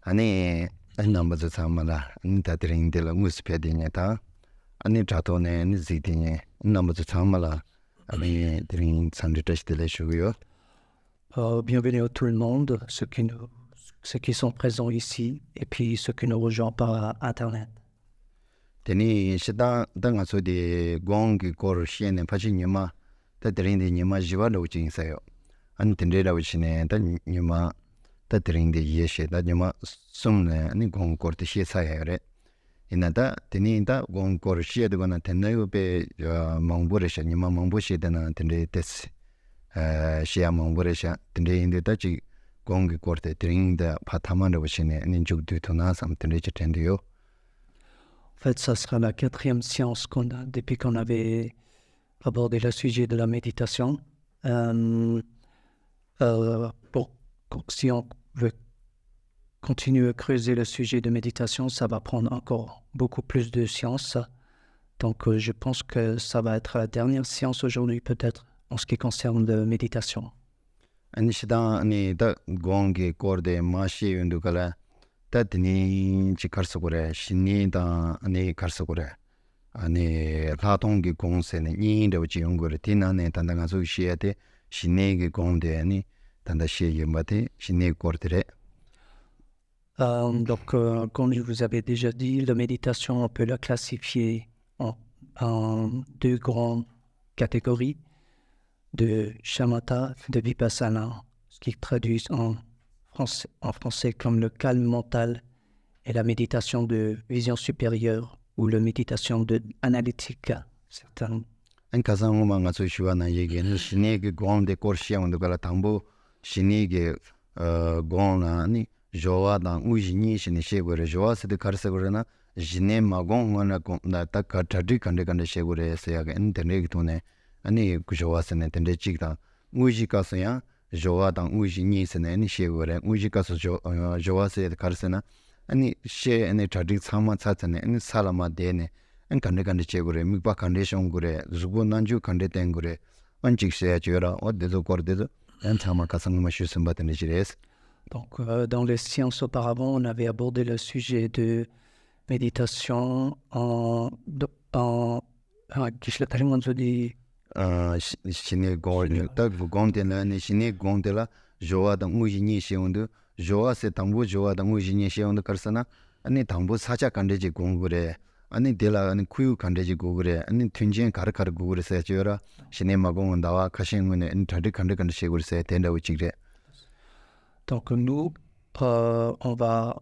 아니 남바즈 참말라 인타드링들 무스페디냐타 아니 자토네 니지디냐 남바즈 참말라 아니 드링 산디테스텔레 슈고요. Bienvenue à tout le monde, ceux qui sont présents ici et puis ceux qui nous rejoignent par Internet. 테니 시다 당아소디 공기 코르시네 파치니마 타드링디 니마 지와로 진사요. 안 텐데라고 치네 다 니마 타드링디 예셰 다 니마 숨네 아니 공코르티 시사야레. 이나다 테니다 공코르시에도나 텐나요베 몽보레샤 니마 몽보시데나 텐데 테스 시야 몽보레샤 텐데 인데다지 공기 코르테 드링다 파타만도 치네 닌죽드 토나 삼텐데 텐데요. En fait, ça sera la 4e séance qu'on a depuis qu'on avait abordé le sujet de la méditation. Si on veut continuer à creuser le sujet de méditation, ça va prendre encore beaucoup plus de séances. Donc, je pense que ça va être la dernière séance aujourd'hui, peut-être, en ce qui concerne la méditation. 아니시다 아니 다 공기 코르데 마시 윤두가라 따드니 지카르스고레 신니다 아니 카르스고레 아니 라동기 공세네 니도 지용고레 티나네 단단가서 시에데 신네기 공데 아니 단다 시에 마테 신네 코르데. Donc, comme je vous avais déjà dit, la méditation, on peut la classifier en deux grandes catégories, de shamatha, de vipassana, ce qui traduit en français comme le calme mental et la méditation de vision supérieure ou la méditation de analytique. Certains. 안 가상오만 가서 시와나 얘기는 신네기 공데 코르시앙도 갈라 담보 신네기 공나니 조와다 우지니 신네 셰고레 조와스데 카르세고레나 진네 마공원나 공나타 카타디 간데 셰고레스야가 인터넷 돈에 아니 구조와스네 텐데 찍다 우지가서야 조와다 우지니스네 니 셰고레 우지가서 조와스에 카르세나 아니 셰 아니 타디 참마 차차네 아니 살라마 데네 안 간데 셰고레 미바 컨디션 고레 주고 난주 간데 땡고레 원칙세야 줘라 어디도 거데도 안 참마 가상마 슈스바데네 지레스. Donc, dans les séances auparavant, on avait abordé le sujet de méditation 신의 고르 딱 공데는 신의 공데라 조와다 무지니 시온도 조와세 당부 조와다 무지니 시온도 걸서나 아니 당부 사자 간데지 공부래 아니 데라 아니 쿠유 간데지 고그래 아니 튠진 가르카르 고그래서 줘라 신의 마공은 나와 가신문에 인터디 간데 시고르세 된다고 찍래. Donc nous, on va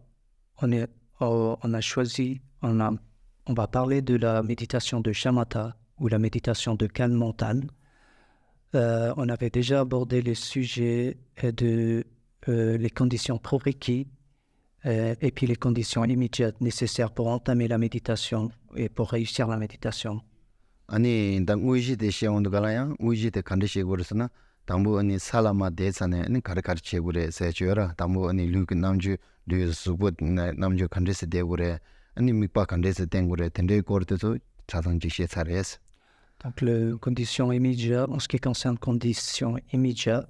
parler de la méditation de shamatha ou la méditation de calme mental. On avait déjà abordé les sujets de les conditions prérequis et puis les conditions immédiates nécessaires pour entamer la méditation et pour réussir la méditation. 아니 당 우지데 시온도 갈아야 우지데 간데 시고르스나 담보 아니 살라마 데산에 아니 가르카르 체고레 세줘라 담보 아니 루크 남주 류스고 남주 컨데스 데고레 아니 미파 컨데스 땡고레 텐데 코르테서 자상지 시사레스. Donc les conditions immédiates, en ce qui concerne conditions immédiates,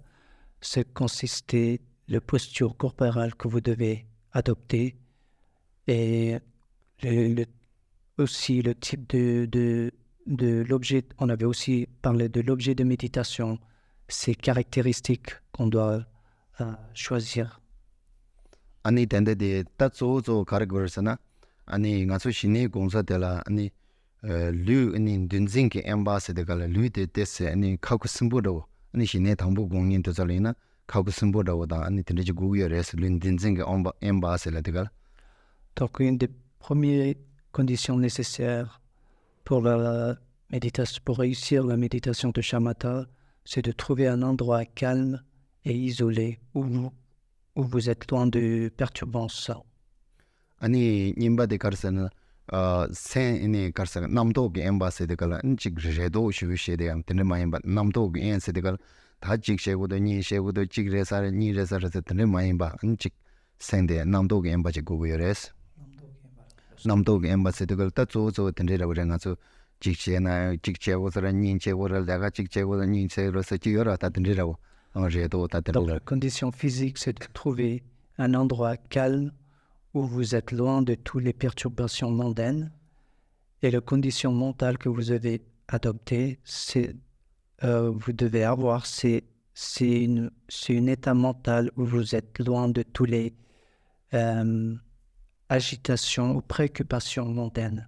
c'est consister le posture corporelle que vous devez adopter et aussi le type de l'objet. On avait aussi parlé de l'objet de méditation, ces caractéristiques qu'on doit choisir. 아니 덴데데 따조조 가르고르스나 아니 가서 신의 공사들라 아니 류 아니 든징게 엠바스데갈 류데 데스 아니 카고 심보도 아니 신의 당부 공인도 잘이나 카고 심보도다 아니 든지 구여레스 든징게 엠바스데갈. Donc une des premières conditions nécessaires pour la méditation, pour réussir la méditation de shamatha, c'est de trouver un endroit calme et isolé où vous êtes loin de perturbances. 아니 님바데 가르스나 세네 가르스나 남도게 엠바스데갈 인직 제도 슈슈데 암테네 마임바 남도게 엔세데갈 다직 셰고도 니 셰고도 직레사르 니레사르 테네 마임바 인직 센데 남도게 엠바제 고고여레스. 남도게 엠바스데갈 따조조 텐데라고 그래가지고 직제나 직제고서라 닌제고를 내가 직제고를 닌제로서 지여라 다 텐데라고 Donc la condition physique, c'est de trouver un endroit calme où vous êtes loin de toutes les perturbations mondaines. Et la condition mentale que vous avez adoptée, vous devez avoir, c'est un état mental où vous êtes loin de toutes les agitations ou préoccupations mondaines.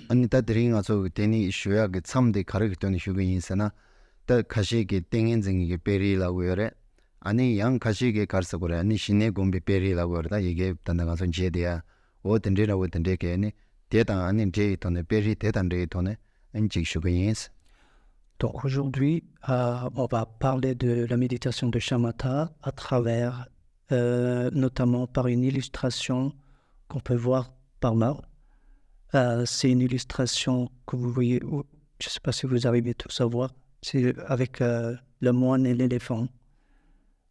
아니 다 드링 아서 데니 슈야게 참데 가르기던 휴게 인사나 다 가시게 땡엔징이게 베리라고 요래 아니 양 가시게 가르서 그래 아니 신내 곰베 베리라고 그러다 이게 단나가서 제대야 오든데라고 든데게니 대단 아니 제이톤에 베리 대단데 돈에 엔직 휴게 인사 Donc aujourd'hui, on va parler de la méditation de Shamatha à travers, notamment par une illustration qu'on peut voir par là. C'est une illustration que vous voyez, je ne sais pas si vous arrivez tous à voir, c'est avec le moine et l'éléphant.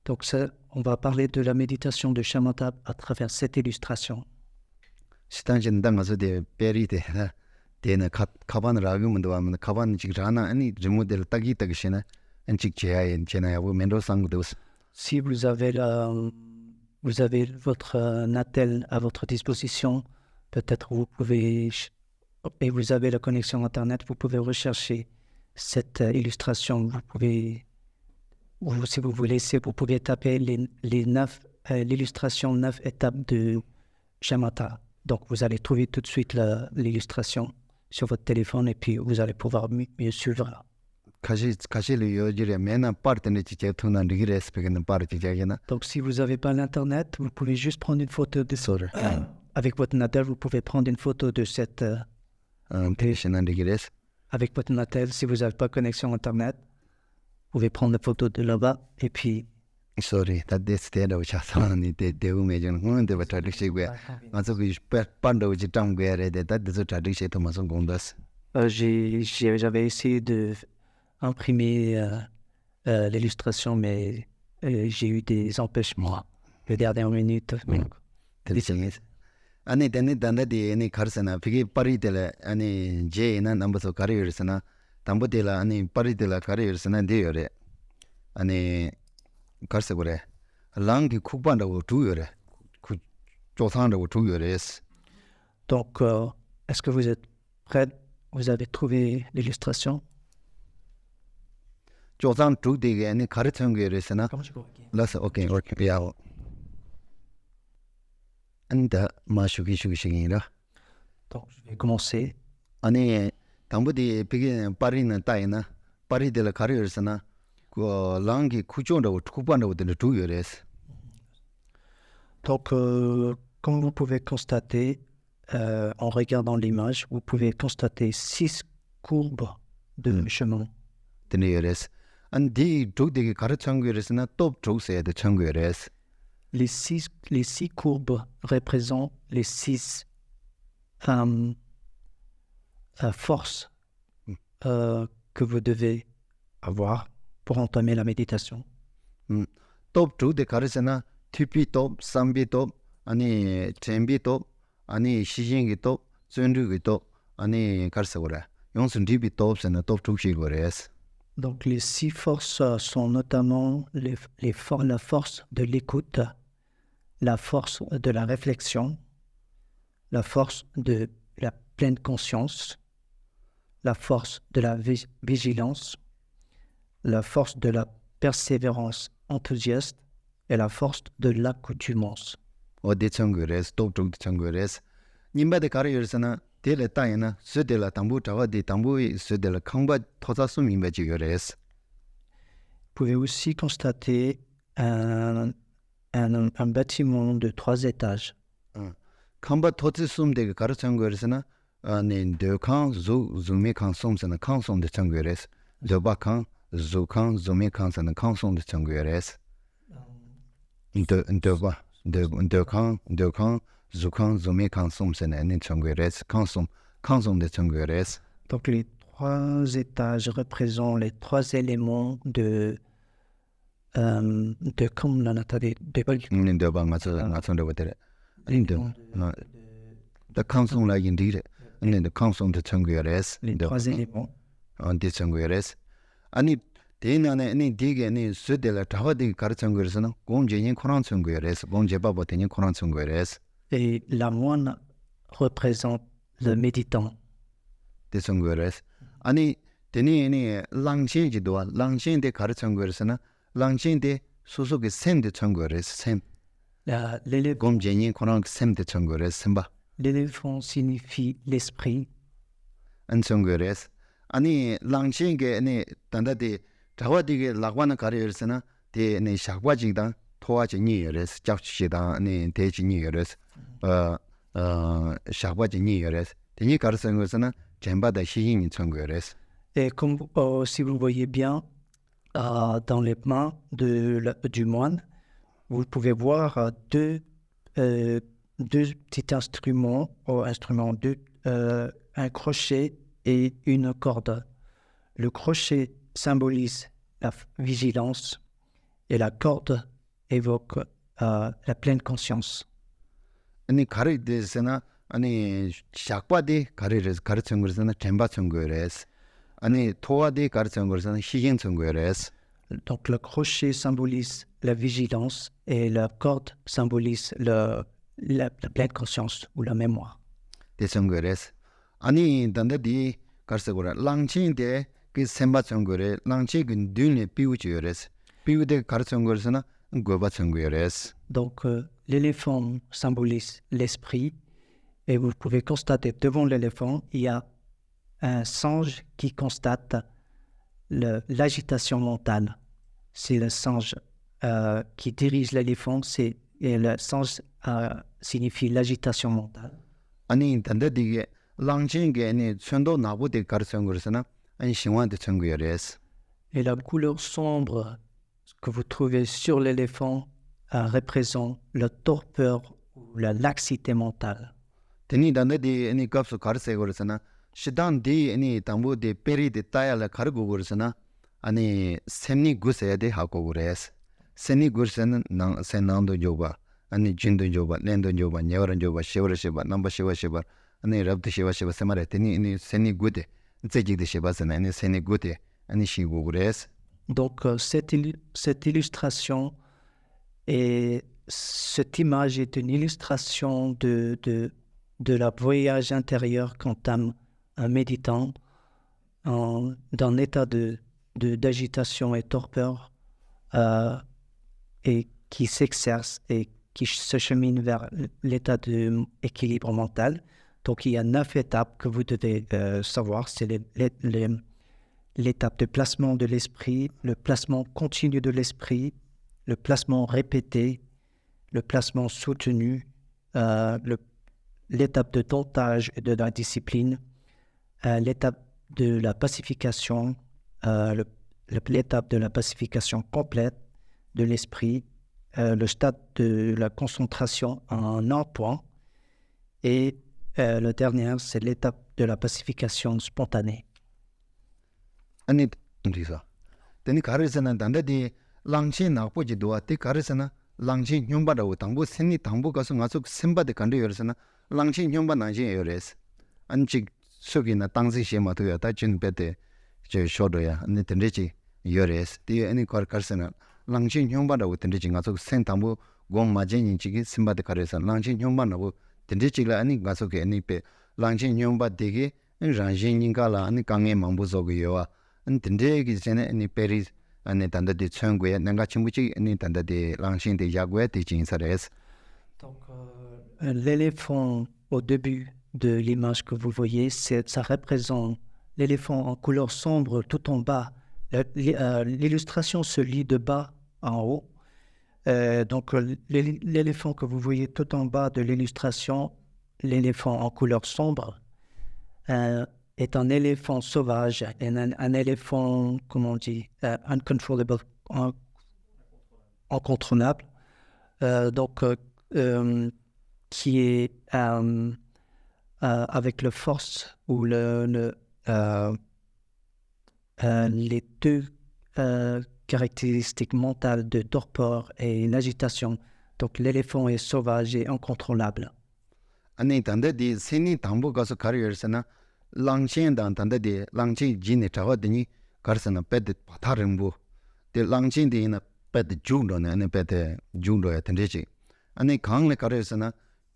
Donc ça, on va parler de la méditation de Shamatha à travers cette illustration. 시탄진 당가서 데 베리데 데나 카반을 아기문도 하면 카반 지라나 아니 리모델 딱이 딱이시나 엔직 제야엔 제나야고 멘도상도 Si vous avez votre Natel à votre disposition, peut-être vous pouvez, et vous avez la connexion Internet, vous pouvez rechercher cette illustration. Vous pouvez, ou si vous voulez, vous pouvez taper l'illustration 9 étapes de Shamatha. Donc vous allez trouver tout de suite l'illustration sur votre téléphone et puis vous allez pouvoir mieux suivre. Donc si vous n'avez pas l'internet, vous pouvez juste prendre une photo de avec votre Natel, vous pouvez prendre une photo de cette avec votre Natel. Si vous n'avez pas connexion internet, vous pouvez prendre la photo de là-bas et puis Sorry, that this state of Chasani, they will make one of the tradition where also we panda which tongue where that is a tradition to Mason Gondas. J'avais essayé d'imprimer l'illustration, mais j'ai eu des empêchements de dernière minute. 아니 데네 단다디 아니 카르사나 피게 파리텔 아니 제나 남버서 가리르스나 담보텔라 아니 파리텔라 가리르스나 데요레 아니 가르세 그래 랑기 쿡반다고 두요레 그 조상다고 두요레스. Donc est-ce que vous êtes prêts? Vous avez trouvé l'illustration? 조상 두디게 아니 가르친 거레스나 라스 오케이 오케이 야 안다 마슈기 슈기싱이라. Donc je vais commencer. 아니 담보디 피게 파리는 따이나 파리텔라 가리르스나 Donc, comme vous pouvez constater, en regardant l'image, vous pouvez constater 6 courbes de chemin. Les six courbes représentent les 6 forces que vous devez avoir pour entamer la méditation. Top 2 de 가르세나 TP top, 삼비 top, 아니 쳔비 top, 아니 시징기 top, 쳔르기 top, 아니 가르세고라. 용순 DB top스나 top 2시 거래스. Donc les 6 forces sont notamment la force de l'écoute, la force de la réflexion, la force de la pleine conscience, la force de la vigilance, la force de la persévérance enthousiaste et la force de l'accoutumance. 어디 청구레스 똑똑 청구레스 님바데 가르여스나 델레 따이나 스델라 담부 자와디 담부 스델라 강바 토자숨 임베지거레스. Vous pouvez aussi constater un bâtiment de 3 étages. 강바 토자숨 데 가르친 거레스나 아니 데칸 zu메칸 솜스나 칸솜데 청구레스. 저바칸 Zokan, Zomekansan, Kanson de Changueres. Dekan, Zokan, Zomekanson, and Changueres, Kanson de Changueres. Donc les 3 étages représentent les 3 éléments de comme la natade de the Kanson like indeed, and then the Kanson de Changueres. Les 3 éléments. On de Changueres. 아니 대나네 아니 되게 아니 스델라 타와디 가르친 거에서는 공제인 코란 친 거에서 공제바보 되는 코란 친 거에서 et la moine représente le méditant. 대선 거래스 아니 되니 랑신지도 랑신데 가르쳐 거래스나 랑신데 소속의 샘데 청거래스 샘 L'éléphant 곰제니 코랑 샘데 청거래스 셈바 l'éléphant signifie l'esprit. 안청거래스 아니 랑신게 네 단다데 자와디게 라관나 가르르스나 데네 샤과지다 토와지니 여레스 잡치시다 네 대지니 여레스 샤과지니 여레스 데니 가르쳐 거스나 젬바다 시인이 청거래스 Et comme si vous voyez bien dans les mains du moine, vous pouvez voir deux petits instruments, un crochet et une corde. Le crochet symbolise la vigilance et la corde évoque la pleine conscience. 아니 가르데스나 아니 샤과데 가르쳐 거스나 젬바 청거래스 아니 토와데 가르쳐 거스나 시인 청거래스 Donc le crochet symbolise la vigilance et la corde symbolise la pleine conscience ou la mémoire. 대청거래스 아니 단다디 가르쳐고라 랑친데 그 셈바 청거래 랑치 그 듄에 비우지요레스 비우데 가르쳐 거스나 고바 청거래스 Donc l'éléphant symbolise l'esprit et vous pouvez constater devant l'éléphant, il y a un singe qui constate l'agitation mentale. C'est le singe qui dirige l'éléphant, et le singe signifie l'agitation mentale. 아니 단다디게 랑친게 네 천도 나보데 가르쳐 거스나 아니 신와데 청거래스 Et la couleur sombre que vous trouvez sur l'éléphant représente la torpeur ou la laxité mentale. 데니 단다디 아니 값을 가르쳐 거스나 시단디 아니 담보데 페리데 타야라 가르고 거스나 아니 셈니 구세데 하고 그래스 셈니 구세는 나 세난도 조바 아니 진도 조바 렌도 조바 녀런 조바 시월시바 넘버 시월시바 아니 랍드 시월시바 세마레테니 아니 셈니 구데 제지데 시바스나 아니 셈니 구데 아니 시고 그래스 Donc cette illustration et cette image est une illustration de la voyage intérieur qu'entame un méditant d'un état d'agitation et torpeur et qui s'exerce et qui se chemine vers l'état d'équilibre mental. Donc il y a 9 étapes que vous devez savoir. C'est l'étape de placement de l'esprit, le placement continu de l'esprit, le placement répété, le placement soutenu, l'étape de domptage et de la discipline, l'étape de la pacification, l'étape de la pacification complète de l'esprit, le stade de la concentration en un point, et le dernier, c'est l'étape de la pacification spontanée. 아니 리사 데니 가르세나 단다디 랑친 나포지 도아티 가르세나 랑친 뇽바라고 당부 셈니 당부 가서 가서 셈바데 간데 여르세나 랑친 뇽바 나진 여레스 안직 속이나 당시 시마도야 다 진베데 저 쇼도야 아니 덴데지 여레스 디 아니 가르세나 랑친 뇽바라고 덴데지 가서 셈 당부 공 마제니 지기 셈바데 가르세나 랑친 뇽바나고 덴데지라 아니 가서 게 아니 베 랑친 뇽바 되게 랑신인가라 아니 강에 망부속이요와 든데기 전에 아니 페리 아니 단다디 청고에 내가 친구지 아니 단다디 랑신데 야고에 디진사레스. Donc l'éléphant au début de l'image que vous voyez, ça représente l'éléphant en couleur sombre tout en bas. L'illustration se lit de bas en haut. Donc l'éléphant que vous voyez tout en bas de l'illustration, l'éléphant en couleur sombre, est un éléphant sauvage, un éléphant, comment on dit, uncontrollable, incontrôlable, qui est avec la force ou les deux caractéristiques mentales de torpeur et l'agitation. Donc l'éléphant est sauvage et incontrôlable. 아니 단다디 세니 담보 가서 가르여서나 랑신단 단다디 랑치 진에 타거드니 가르서나 베드 파타름부 데 랑신디나 베드 중도네 베드 중도에 던데지 아니 강le 가르여서나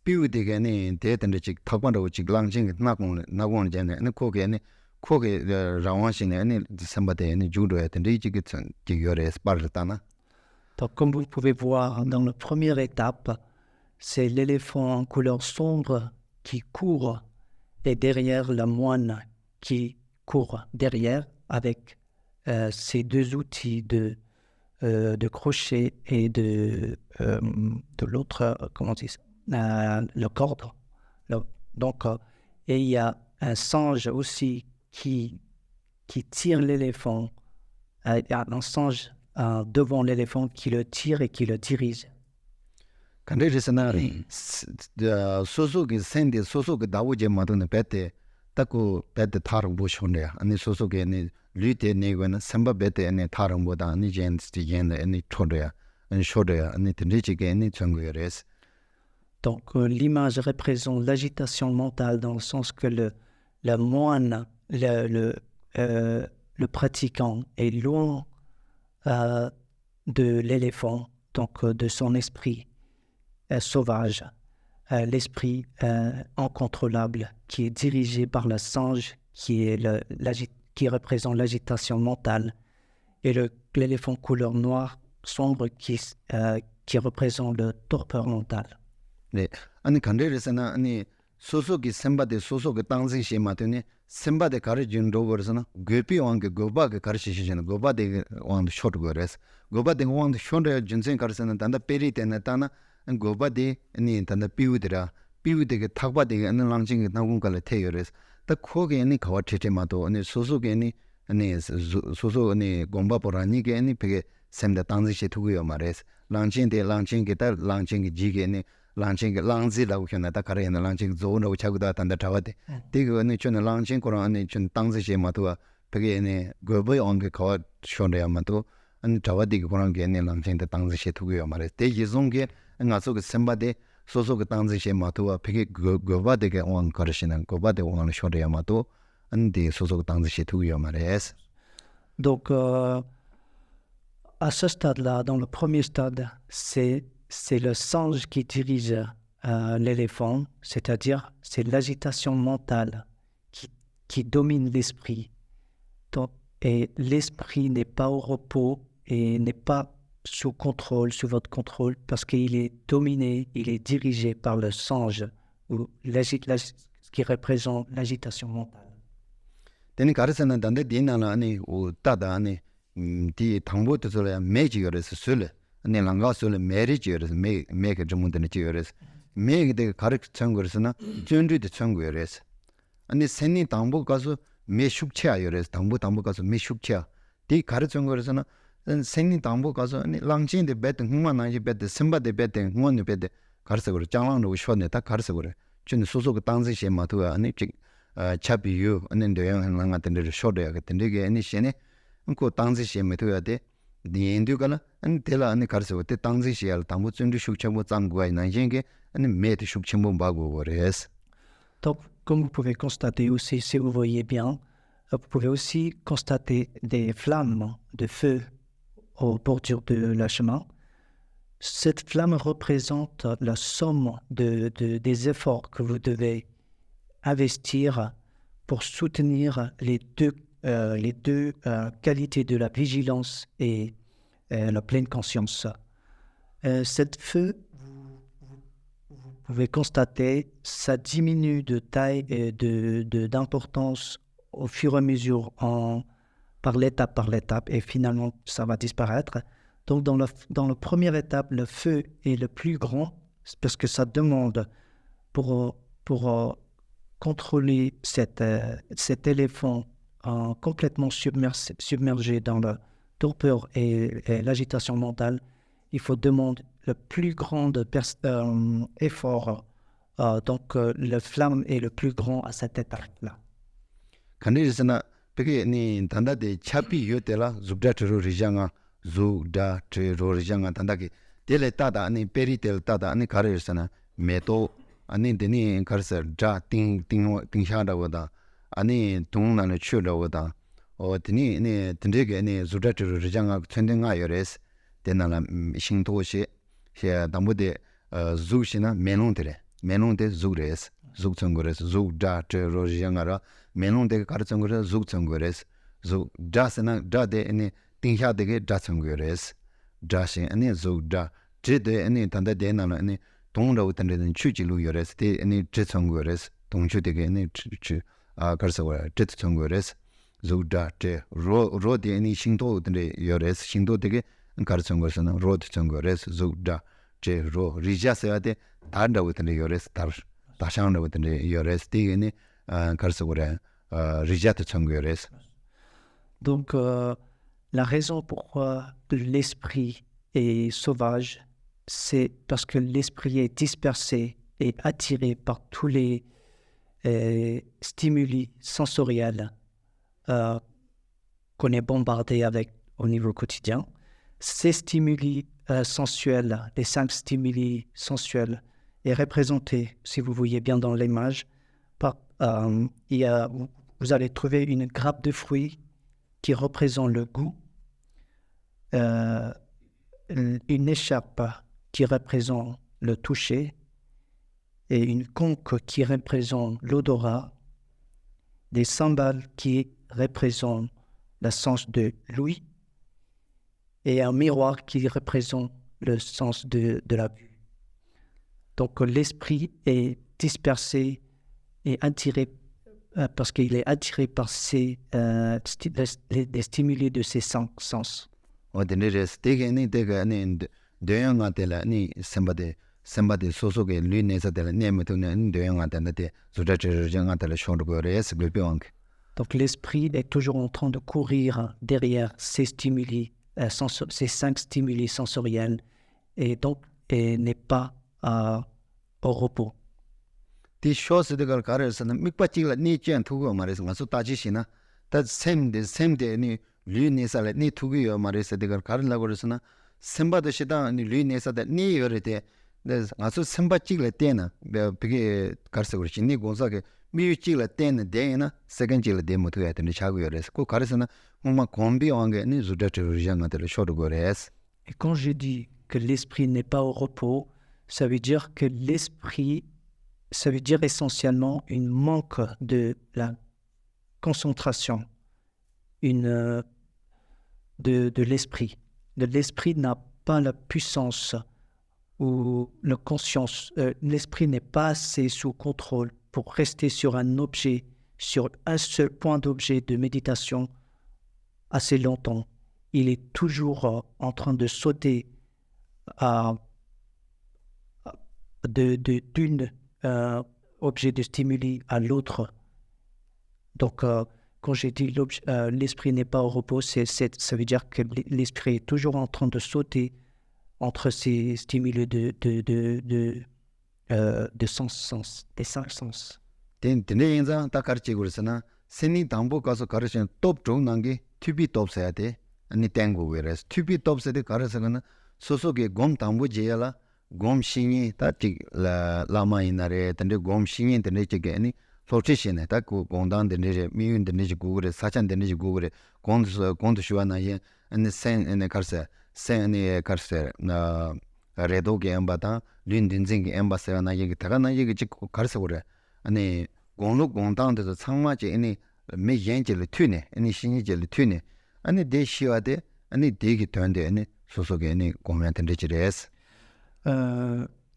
비우되게 네 대든데 직 탁반도 직 랑징 나공 전에 네 코게 라원신에 네 선바데 네 주도에 된데 지게 지겨레 스파르타나. Donc, comme vous pouvez voir, dans la première étape, c'est l'éléphant en couleur sombre qui court et derrière la moine qui court derrière avec ces deux outils de crochet et de l'autre, comment on dit ça, le corde. Donc, et il y a un singe aussi qui tire l'éléphant. Il y a un singe devant l'éléphant qui le tire et qui le dirige. 간데르스나 소소게 센데 소소게 다오제 마도네 베테 타코 베테 타르 보쇼네야 아니 소소게 네 류테 네고는 삼바 베테 네 타르보다 아니 젠스티 젠네 아니 토데야 아니 쇼데야 아니 든지게 아니 청고여레스. Donc, l'image représente l'agitation mentale dans le sens que le moine, le pratiquant est loin de l'éléphant, donc de son esprit sauvage, l'esprit incontrôlable qui est dirigé par le singe qui représente l'agitation mentale et l'éléphant couleur noire sombre qui représente le torpeur mentale. 네. 아니 간데르스나 아니 소소기 셈바데 소소게 땅지 시마테네 셈바데 가르진 로거스나 괴피 왕게 고바게 가르시시잖아 고바데 왕도 쇼트거레스 고바데 왕도 쇼르 진생 가르스나 단다 페리테나 타나 고바데 아니 단다 피우드라 피우데게 탁바데 아니 랑징게 나군갈레 테요레스 다 코게 아니 가와체테마도 아니 소소게 아니 소소 아니 곰바포라니게 아니 베게 셈다 땅지 시투고요 마레스 랑징게 다 랑징게 지게 아니 랑칭 랑지라고 현나다 가래나 랑칭 조노 차고다 단다 타와데 디고는 전 랑칭 거라는 전 땅지시 마도와 베게네 고베 온게 거 쇼네야마도 안 타와디 거란 게네 랑칭 땅지시 투고요 말에 대지송게 응아소게 셈바데 소소게 땅지시 마도와 베게 고바데게 온 거르시는 고바데 온 쇼네야마도 안디 소소게 땅지시 투고요 말에스. Donc, à ce stade-là, dans le premier stade, c'est le singe qui dirige l'éléphant, c'est-à-dire c'est l'agitation mentale qui domine l'esprit. Et l'esprit n'est pas au repos et n'est pas sous votre contrôle, parce qu'il est dominé, il est dirigé par le singe, ou qui représente l'agitation mentale. 데니 가르스는 단데 디나나 아니 오 따다 아니 디 당보도 소리야 매지거스 술래 아니 랑가솔 메리지어스 메게 좀문데네 지어스 메게 가르 청거스나 전주도 청거여스 아니 센니 당보 가서 메 숙체야여스 당보 가서 메 숙체야 디 가르 청거스나 센니 당보 가서 아니 랑진데 베드 흥만나지 베드 심바데 베드 흥원네 베드 가르서 그러 장랑로 쇼네 다 가르서 그래 준 소소가 당지시 마도 아니 차비유 아니 되어 하는 같은데 쇼도야 같은데 아니 셴네 그 당지시 메도야 돼 니엔두가나 안 텔라 아니 가르서 때 당지시알 당부 준비 숙체모 짱고야 나jen게 아니 메트 숙체모 바고 버레스. Donc, comme vous pouvez constater aussi, si vous voyez bien, vous pouvez aussi constater des flammes de feu au bordure de la chemin. Cette flamme représente la somme des efforts que vous devez investir pour soutenir les deux qualités de la vigilance et la pleine conscience. Cette feu, vous pouvez constater, ça diminue de taille et d'importance au fur et à mesure, par l'étape, et finalement, ça va disparaître. Donc, dans la première étape, le feu est le plus grand, parce que ça demande pour contrôler cet éléphant complètement submergé dans la torpeur et l'agitation mentale, il faut demander le plus grand effort. Donc, le flamme est le plus grand à cette étape-là. 간데스나 베게 니 단다데 차피 요텔라 줍다트로 리장아 줍다트로 리장아 단다게 델레 따다 아니 페리텔 따다 아니 가르스나 메토 아니 데니 가르서 자띵 띵샤다보다 아니 동나는 추다보다 데니 네 든데게 네 줍다트로 리장아 천댕아 요레스 데나라 싱도시 셰 담보데 주시나 메논데레 menung de zugres zug chongores zug da che rojangara menung de kar chongores zug chongores zug da sena da de ani tingha de ge da chongores da shin ani zug da je de ani tanda de na ani dong ro tan de chu ji lu yores de ani je chongores dong chu de ge ani chu kar sa wa je chongores zug da che ro de ani sing do de yores sing do de ge kar chongores na ro de chongores zug da che ro rija se de 다른다 with yores 다샹다 with yores 디니 karsogore rijat changores. Donc, la raison pourquoi l'esprit est sauvage, c'est parce que l'esprit est dispersé et attiré par tous les stimuli sensoriels qu'on est bombardé avec au niveau quotidien. Ces stimuli sensuels, les 5 stimuli sensuels, est représenté, si vous voyez bien dans l'image, par, vous allez trouver une grappe de fruits qui représente le goût, une écharpe qui représente le toucher et une conque qui représente l'odorat, des cymbales qui représentent le sens de l'ouïe et un miroir qui représente le sens de la vue. Donc l'esprit est dispersé et attiré parce qu'il est attiré par les stimuli de ses sens. Donc l'esprit est toujours en train de courir derrière ces stimuli, ces 5 stimuli sensoriels et donc n'est pas au repos. The shows the carers and Mikpachila ni chen to Maris Masutachina, that same day ni Lunisa ni to go Maris the Carla Gorisana, Semba the Shida and Lunisa that ni yorite, there's also Semba Chila Tena, the Piggy Carsagurchi, ni Gonzaga, Michila Tena Dana, second Chila demo to at the Chagores, Co Carisana, Uma Combi on ni Zudachi at the short gores. Et quand je dis que l'esprit n'est pas au repos, ça veut dire que l'esprit, ça veut dire essentiellement une manque de la concentration, de l'esprit. L'esprit n'a pas la puissance ou la conscience. L'esprit n'est pas assez sous contrôle pour rester sur un objet, sur un seul point d'objet de méditation assez longtemps. Il est toujours en train de sauter d'une objet de stimuli à l'autre. Donc, quand j'ai dit l'esprit n'est pas au repos, ça veut dire que l'esprit est toujours en train de sauter entre ces stimuli des 5 sens. Ani tango whereas tubi top se de karasagana sosoge gom tambo jeyala gom shinyi ta tik la lama inare tande gom shinyi tande chege ani flotation ta ko gondang de ne miyun de ne gugure sachan de ne gugure gond shuwa na ye ani sen ene karsa sen ne karsa na redo ge amba ta lin din jing ge amba se na ye ta na ye ge karsa gore ani gonglo gondang de changma je ani me yen je le tune ani shinyi je le tune ani de shiwade ani de gi tande ani sosoge ani comment enrichires.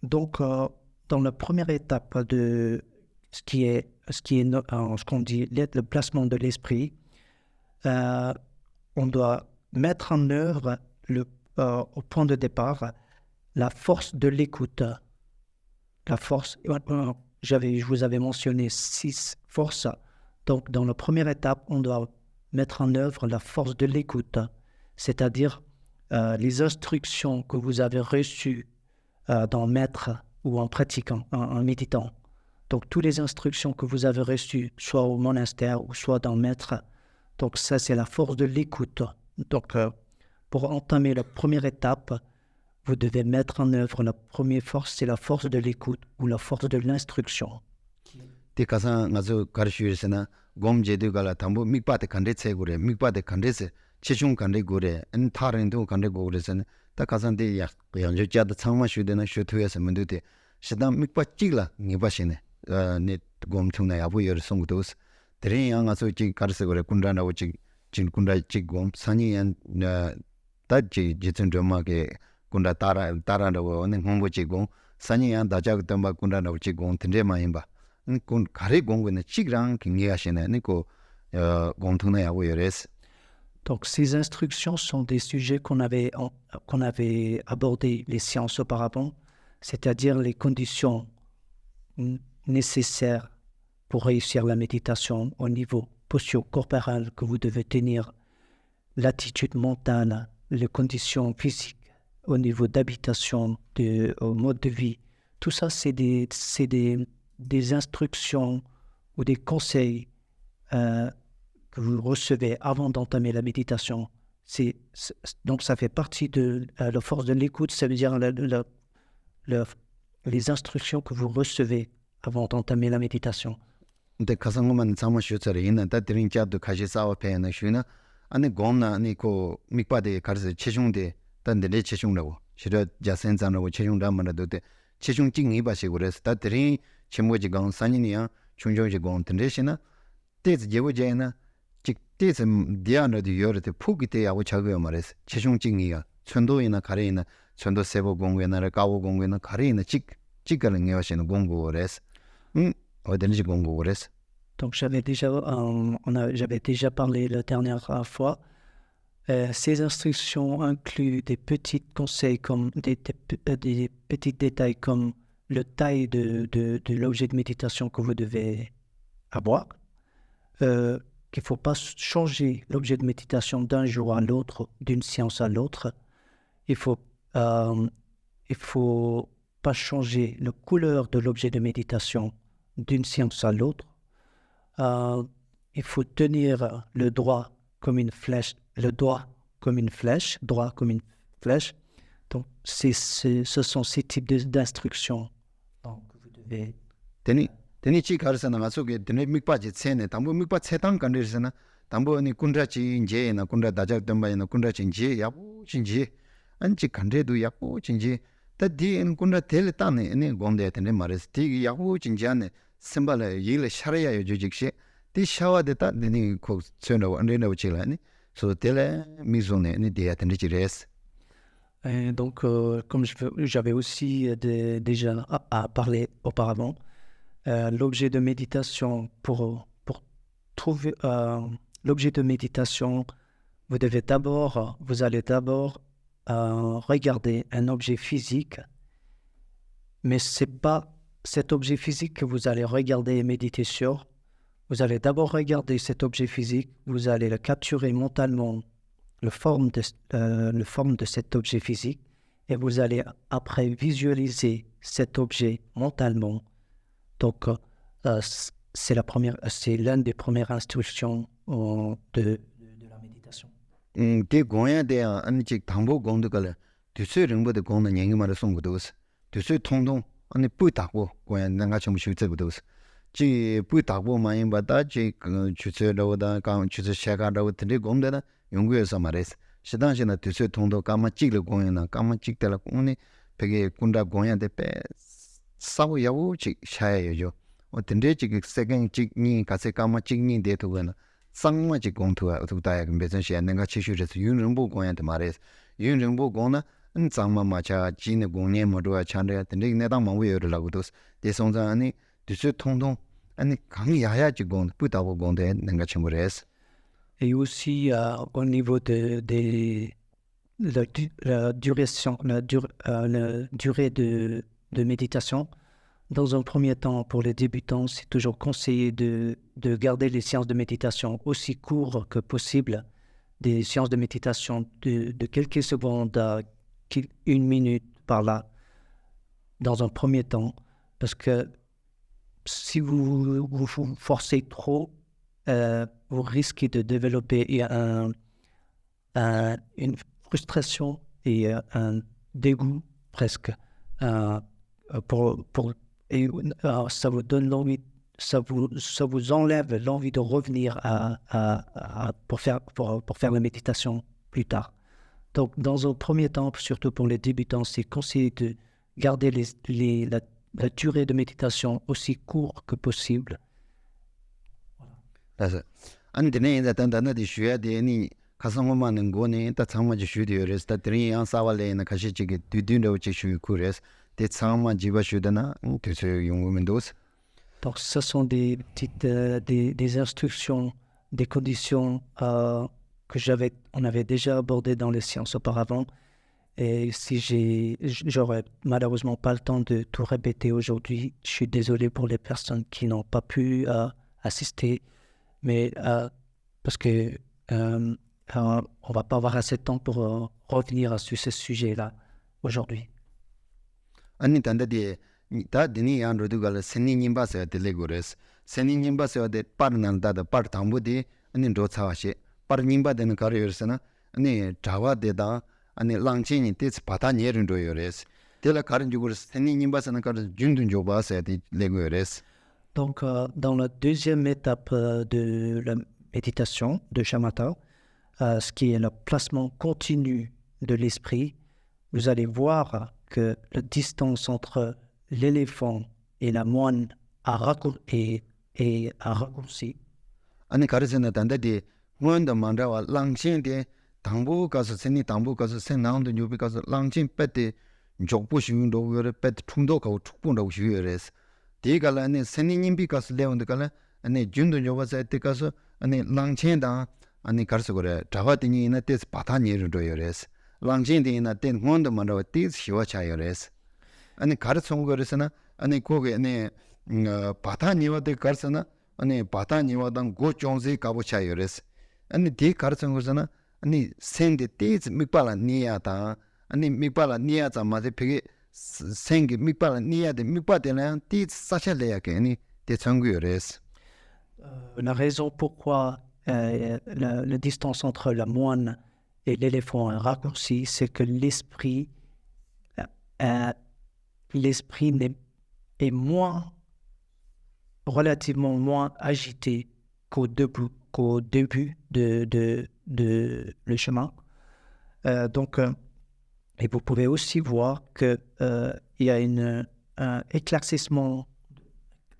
Donc dans la première étape de ce qu'on dit le placement de l'esprit, on doit mettre en œuvre au point de départ la force de l'écoute. La force, je vous avais mentionné 6 forces. Donc dans la première étape, on doit mettre en œuvre la force de l'écoute, c'est-à-dire les instructions que vous avez reçues dans maître ou en pratiquant, en méditant. Donc, toutes les instructions que vous avez reçues, soit au monastère ou soit dans maître, donc ça, c'est la force de l'écoute. Donc, pour entamer la première étape, vous devez mettre en œuvre la première force, c'est la force de l'écoute ou la force de l'instruction. gom jedu gala tambo mikpa de kande che gure mikpa de kande se chechung kande gure en tharin do kande gure sen ta kasan de ya yang jo ja da changma shu de na shu thuya se mendu de shidang mikpa chigla ngiba shine ne gom thungna yabu yor song dos dren yang aso chi karse gore kundra na chi chin kundra chi gom sani yan ta chi jitun drama ke kundra tara da wo ne ngombo chi gom sani yan da ja tamba kundra na chi gom tendre ma yimba kun kare gom ne chigrang kingia shine ne ko gom thungna yabu yores. Donc, ces instructions sont des sujets qu'on avait abordés les séances auparavant, c'est-à-dire les conditions nécessaires pour réussir la méditation au niveau posture-corporel que vous devez tenir, l'attitude mentale, les conditions physiques, au niveau d'habitation, au mode de vie. Tout ça, c'est des instructions ou des conseils que vous recevez avant d'entamer la méditation. Donc, ça fait partie de la force de l'écoute, ça veut dire les instructions que vous recevez avant d'entamer la méditation. 근데 가상고만 잠을 쉬었어요. 있는 다들인 잡도 가시 싸워 배는 쉬나 아니 곰나 아니 고 mikpa데 가르서 체중데 단데 체중라고 싫어 자센자라고 체중담만도 돼 체중 찍이 바시고 그래서 다들이 제모지 강 산이냐 중정지 공 된대시나 때즈 제고제나 때즈 디아너도 여르데 포기때 하고 작어요 말해서 체중 찍이가 천도이나 가래이나 천도 세보 공부에나 가고 공부에나 가래이나 찍가는 게 하시는 공부를 어딘지 공부를 했어. Donc j'avais déjà parlé la dernière fois. Ces instructions incluent des petits conseils comme des petits détails comme le taille de l'objet de méditation que vous devez avoir, qu'il ne faut pas changer l'objet de méditation d'un jour à l'autre, d'une séance à l'autre. Il faut pas changer la couleur de l'objet de méditation d'une séance à l'autre. Il faut tenir le doigt comme une flèche, droit comme une flèche. Donc, ce sont ces types d'instructions que vous devez... Teni chi karsa na ngasuke teni mikpa je tsene tambo mikpa tsetang kandirsana tambo ni kundra chi nje na kundra dajak tamba na kundra chi nje yapu chi nje anchi kandre du yapu chi nje ta di en kundra tele tane ne gonde tene mares ti yapu chi nje ane simbala yile sharaya yo jujikse ti shawa de ta ni ko tsena ande na uchila ni so tele mizone ni de atende chi res. Donc, comme j'avais aussi déjà parlé auparavant, l'objet de méditation, pour trouver l'objet de méditation, vous allez d'abord regarder un objet physique, mais ce n'est pas cet objet physique que vous allez regarder et méditer sur. Vous allez d'abord regarder cet objet physique, vous allez le capturer mentalement, la forme de cet objet physique, et vous allez après visualiser cet objet mentalement. Donc, c'est l'une des premières instructions de la méditation. Te goya de an chik thambo gong de kala tu se ringbo de gong na nyeng ma de song go dos tu se thong dong an pu ta go goya na nga chom shu che go dos chi pu ta go ma yin ba da chi chu se lo da ka chu se sha ga da de gong de na yong go sa ma res shidang shi na tu se thong do ka ma chik le gong na ka ma chik de la gong ni pe ge kunda goya de pe sa wo ya wo chi sha ye yo o de chi second chi ni ka se ka ma chik ni de to na 상마지 공투가 어떻다야 매전시에 내가 치슈에서 윤릉보 공연한테 말해서 윤릉보 공나 장마마차 진의 공연 모두가 찬데 근데 내가 뭐여라고도 대송자니 뒤에 통통 아니 강야야지 공 부다고 공대 내가 첨부했어. Et aussi au niveau de la durée de méditation. Dans un premier temps, pour les débutants, c'est toujours conseillé de garder les séances de méditation aussi courtes que possible, des séances de méditation de quelques secondes à 1 minute par là, dans un premier temps, parce que si vous vous forcez trop, vous risquez de développer une frustration et un dégoût presque et ça vous donne l'envie, ça vous enlève l'envie de revenir pour faire la méditation plus tard. Donc, dans un premier temps, surtout pour les débutants, c'est conseillé de garder la durée de méditation aussi courte que possible. 그래서 안 되네 이제 단단하게 쉬어야 되니 가성만은 거네 다 참마지 쉬어야 그래서 다 드린 사발레는 같이 지게 뒤뒤로 지슈 그래서 대 참마 지바 쉬다나 그래서 용문도스 Donc, ce sont des petites des instructions, des conditions que on avait déjà abordées dans les séances auparavant. Et si j'aurais malheureusement pas le temps de tout répéter aujourd'hui, je suis désolé pour les personnes qui n'ont pas pu assister, mais parce que on va pas avoir assez de temps pour revenir sur ce sujet-là aujourd'hui. 아니 단다디 다 드니 안로두갈 세니님바서 텔레고레스 세니님바서 데 파르난다다 파르탐부디 아니 로차와시 파르님바데는 가르여스나 아니 자와데다 아니 랑치니 티스 파타니에른도요레스 텔라 가른주고스 세니님바서는 가르 준둔조바서 텔레고레스 Donc, dans la deuxième étape de la méditation de Shamatha, ce qui est le placement continu de l'esprit, vous allez voir que la distance entre l'éléphant et la moine a raccourci. 아니 가르세나 단다디 원더 만다와 랑친데 당부 가서 세니 당부 가서 세나운도 뉴비 가서 랑친 빼데 족부시운도 그래 빼데 퉁도 가고 축분도 쉬어레스 디갈라네 세니님비 가서 레온데 갈라 아니 준도 요바서 때 가서 아니 랑친다 아니 가서 그래 자와디니나 데스 바타니르도 요레스 랑친디나 땐 원더 만다와 디스 시와차요레스 아니 가르송 거르스나 아니 거기 네 바타니와데 가르스나 아니 바타니와당 고종세 가보차요레스 아니 디 가르송 거르스나 아니 생데 데즈 mikpala 니야다 아니 mikpala 니야자 마데 베게 생게 mikpala 니야데 mikpa데나 디 사샤레야게 아니 데 청구요레스 La raison pourquoi la distance entre la moine et l'éléphant est raccourcie, c'est que l'esprit est relativement moins agité qu'au début de le chemin. Et vous pouvez aussi voir que il y a un éclaircissement,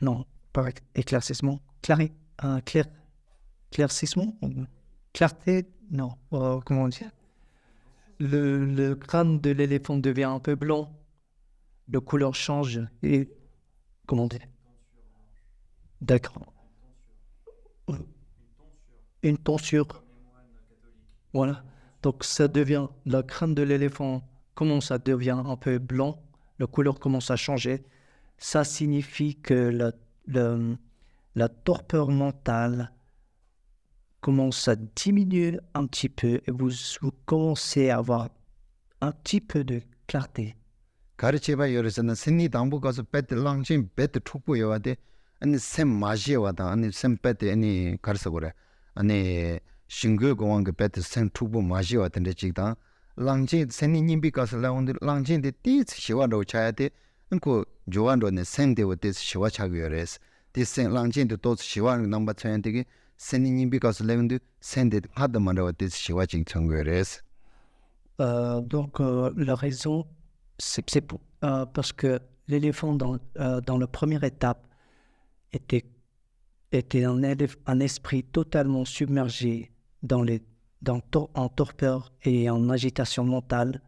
non, pas éclaircissement, éclaircissement, clarté, non, comment dire? Le crâne de l'éléphant devient un peu blanc, la couleur change et comment dire? D'accord. Une tonsure. Voilà. Donc ça devient, la crâne de l'éléphant commence à devenir un peu blanc, la couleur commence à changer. Ça signifie que la torpeur mentale commence à diminuer un petit peu et vous commencez à avoir un petit peu de clarté. 가르치바 요르스나 세니 당부 가서 빼데 랑친 빼데 툭부여와데 아니 셈 마시와다 아니 셈 빼데 아니 가르서 그래 아니 싱거 공원게 빼데 셈 툭부 마시와던데 지다 랑친 세니 님비 가서 라운데 랑친데 띠츠 시와로 차야데 은고 조안도네 셈데고 띠츠 시와 차고요레스 디셈 랑친데 또 시와는 넘버 차야데게 세니 님비 가서 라운데 셈데 하드만도 띠츠 시와 징 청고요레스 Donc la raison c'est parce que l'éléphant dans la première étape était un esprit totalement submergé en torpeur et en agitation mentale.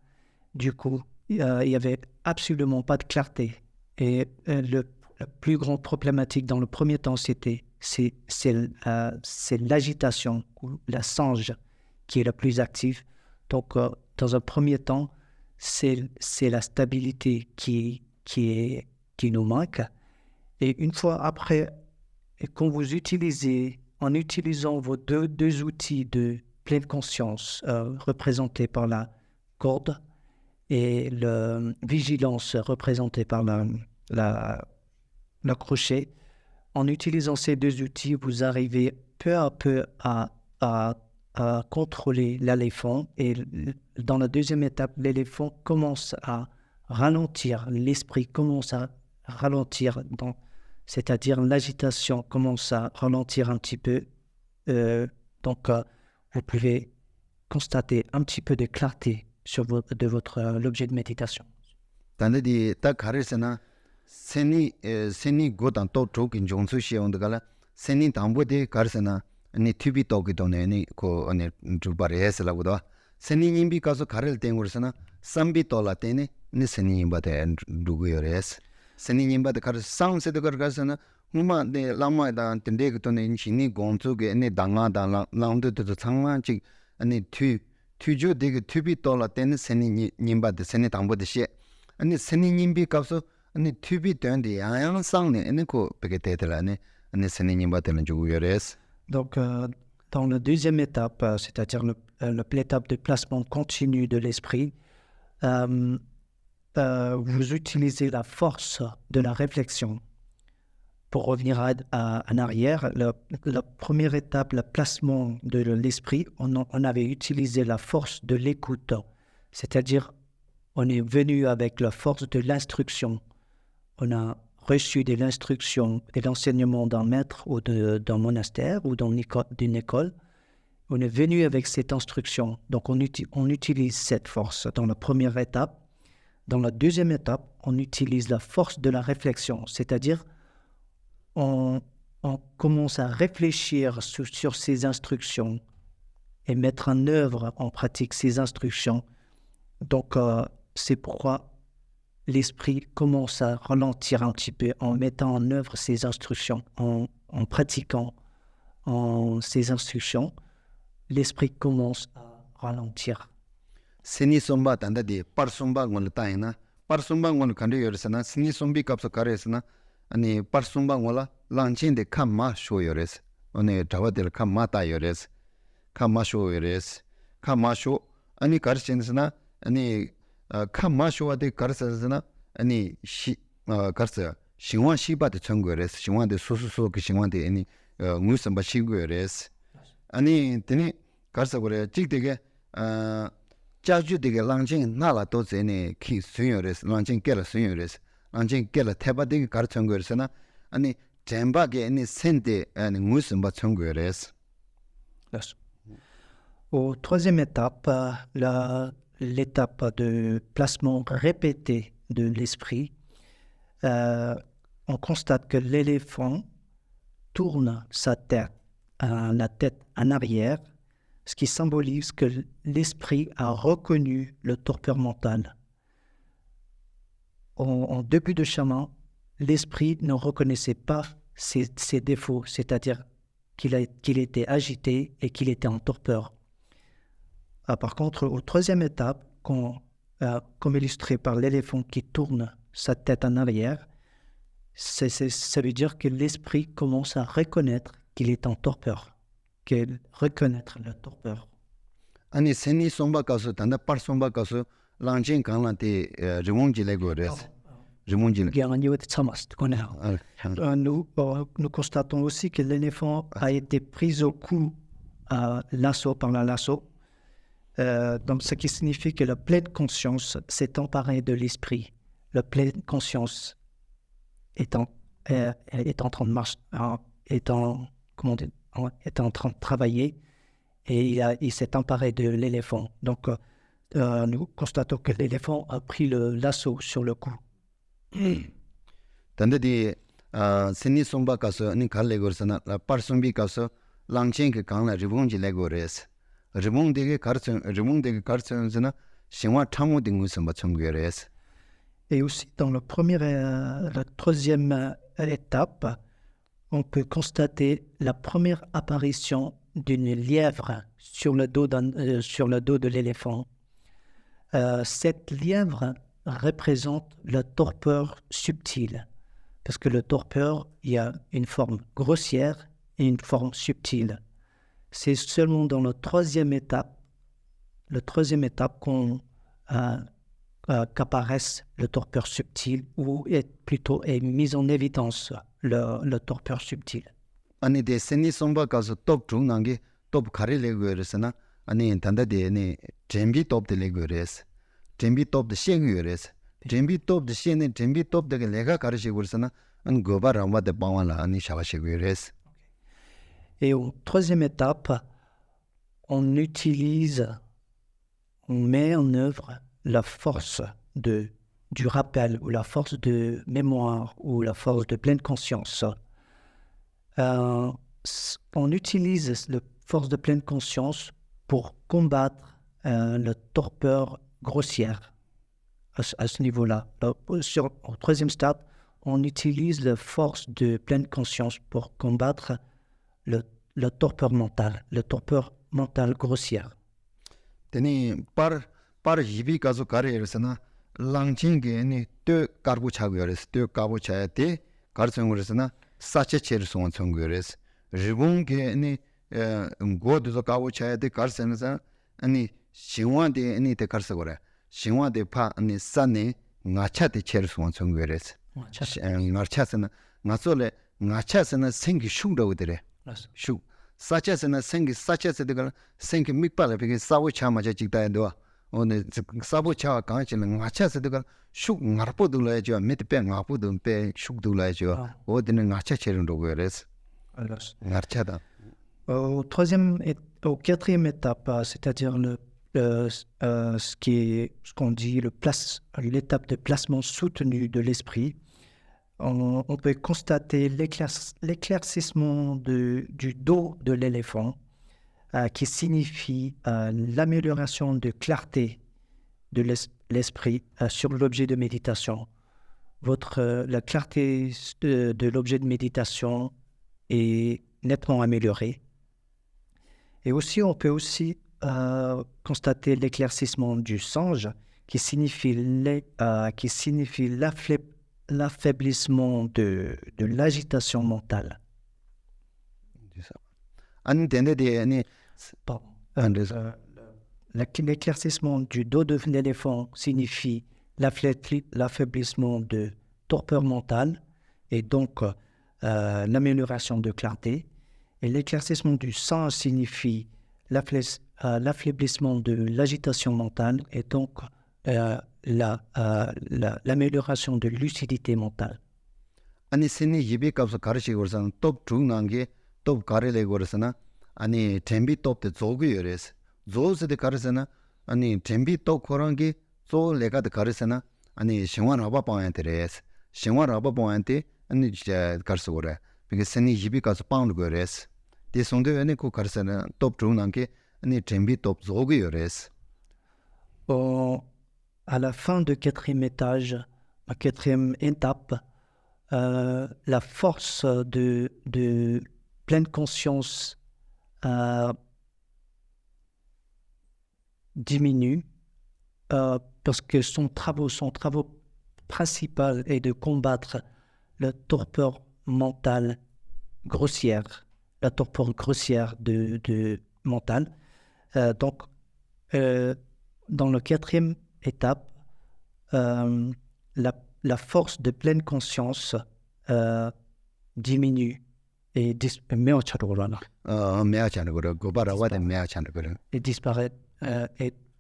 Du coup, il n'y avait absolument pas de clarté. Et la plus grande problématique dans le premier temps, c'est l'agitation, ou la sange qui est la plus active. Donc, dans un premier temps, c'est la stabilité qui nous manque. Et une fois après, quand vous utilisez, en utilisant vos deux outils de pleine conscience représentés par la corde et la vigilance représentée par la crochet, en utilisant ces deux outils, vous arrivez peu à peu à contrôler l'éléphant et dans la deuxième étape, l'éléphant commence à ralentir, l'esprit commence à ralentir, c'est-à-dire l'agitation commence à ralentir un petit peu. Donc, vous pouvez constater un petit peu de clarté sur l'objet de méditation. 단데디 딱 가르스나 seni godan to trokin jongsu shi on dagala seni tambo de karsana ani tubi to ki tone ni ko ani jubare esla goda seni nimbi kaso karel tengursana sambi tola tene ni seni nimba de dugu yores seni nimba de kar sang se de karsana huma de lama da tende ki tone ni chini gongsu ge ni danga da lang de de changma chi ani tuju de tubi tola tene seni nimba de seni tambo de she ani seni nimbi kaso ani tubi tende yang sang ne ani ko peke tetela ne ani seni nimba de jugu yores. Donc, dans la deuxième étape, c'est-à-dire l'étape de placement continu de l'esprit, vous utilisez la force de la réflexion. Pour revenir en arrière, la première étape, le placement de l'esprit, on avait utilisé la force de l'écoute. C'est-à-dire, on est venu avec la force de l'instruction. On a reçu de l'instruction, de l'enseignement d'un maître ou d'un monastère ou d'une école. On est venu avec cette instruction. Donc, on utilise cette force dans la première étape. Dans la deuxième étape, on utilise la force de la réflexion, c'est-à-dire on commence à réfléchir sur ces instructions et mettre en œuvre, en pratique ces instructions. Donc, c'est pourquoi l'esprit commence à ralentir un petit peu en mettant en œuvre ces instructions, en pratiquant ces instructions. L'esprit commence à ralentir. Seni somba tanda di par somba ngol taina par somba ngol kande yoresana seni sombi kapso karesana ani par somba ngola lanchin de kamma sho yores one tawadel kamma ta yores kamma sho yores kamma sho ani karsensana ani kamma sho de karsensana ani shi karsa shingwa shiba de changores shingwa de soso ki shingwa de ani ngusamba shigores ani teni karsa gore chikdege 자주 되게 랑진 나라 또 전에 키 수요레스 랑진 깨라 수요레스 랑진 깨라 태바되게 가르쳐 거였으나 아니 잼바게 아니 센데 아니 무슨 바 청거레스. Au troisième étape, l'étape de placement répété de l'esprit, on constate que l'éléphant tourne sa tête, la tête en arrière, ce qui symbolise que l'esprit a reconnu le torpeur mental. En début de chemin, l'esprit ne reconnaissait pas ses défauts, c'est-à-dire qu'il était agité et qu'il était en torpeur. Par contre, au troisième étape, comme illustré par l'éléphant qui tourne sa tête en arrière, ça veut dire que l'esprit commence à reconnaître qu'il est en torpeur. Reconnaître le torpeur. 아니 세니 somba 가서 단다 par somba 가서 랑진 강란테 르몽지 레고레스 르몽지 Nous constatons aussi que l'éléphant a été pris au cou à l'assaut par la lasso. Donc ce qui signifie que la pleine conscience s'est emparée de l'esprit. La pleine conscience est en train de marcher, est en train de travailler et il s'est emparé de l'éléphant. Donc, nous constatons que l'éléphant a pris l'assaut sur le cou. 단데디 세니 somba 가서 니 갈레고르스나 par sombi 가서 랑진 그 강라 르몽지 레고레스 르몽데게 가르쳐서나 신화 탐모 등무슨 마찬가지레스. Et aussi dans la troisième étape, on peut constater la première apparition d'une lièvre sur le dos de l'éléphant. Cette lièvre représente la torpeur subtile, parce que le torpeur, il y a une forme grossière et une forme subtile. C'est seulement dans la troisième étape qu'apparaisse le torpeur subtil, ou plutôt est mis en évidence le torpeur subtil. 아니 데 세니 somba 가서 top 중난게 top 가리레고르스나 아니 단다데네 잼비 top 데레고레스 잼비 top 데 셴고레스 잼비 top 데 셴네 잼비 top 데 레가 가르시고르스나 안 고바람바 데 바완라 아니 샤바시고레스. Et en troisième étape, on met en œuvre la force de du rappel ou la force de mémoire ou la force de pleine conscience. On utilise la force de pleine conscience pour combattre la torpeur grossière à ce niveau-là. Au troisième stade, on utilise la force de pleine conscience pour combattre la torpeur mentale grossière. Teni par yibi kazu kare yoresana langchingi ni to karbu chagu yores to kabu chaya te karsung yoresana sache cher suwan chung yores ribungi ni go duzo kabu chaya te karsana ani shingwa de ni te karsagore shingwa de pa ani sane ngacha te cher suwan chung yores ngachasana ngazole ngachasana sengi shugda udere shug 사체스나 생기 사체스들 생기 mikpala peke sabu cha ma cha chikta do one sabu cha ka chi na cha se de shuk ngarpo du la jo met pe ngapu du pe shuk du la jo o de na cha cherun do gores ngarcha da au quatrième étape, c'est-à-dire ce qu'on dit l'étape de placement soutenu de l'esprit, on peut constater l'éclaircissement du dos de l'éléphant, qui signifie l'amélioration de clarté de l'esprit sur l'objet de méditation. La clarté de l'objet de méditation est nettement améliorée. Et aussi, on peut aussi constater l'éclaircissement du songe, qui signifie l'affaiblissement de l'agitation mentale. L'éclaircissement du dos de l'éléphant signifie l'affaiblissement de torpeur mentale et donc l'amélioration de clarté. Et l'éclaircissement du sang signifie l'affaiblissement de l'agitation mentale et donc l'amélioration de lucidité mentale. Ani seni yibi kapsa karishi gorsan top chung nange top karile gorsana ani tembi top te zogu yores zoze de karisana ani tembi top korangi zo lega de karisana ani shingwa raba payanteres shingwa raba payante ani karsu gore because seni yibi kapsa pang gores de sonde ani ko karisana top chung nange ani tembi top zogu yores. À la fin du quatrième étape, la force de pleine conscience diminue parce que son travaux principal est de combattre la torpeur mentale grossière, mentale. Donc, dans la quatrième étape, la force de pleine conscience diminue et disparaît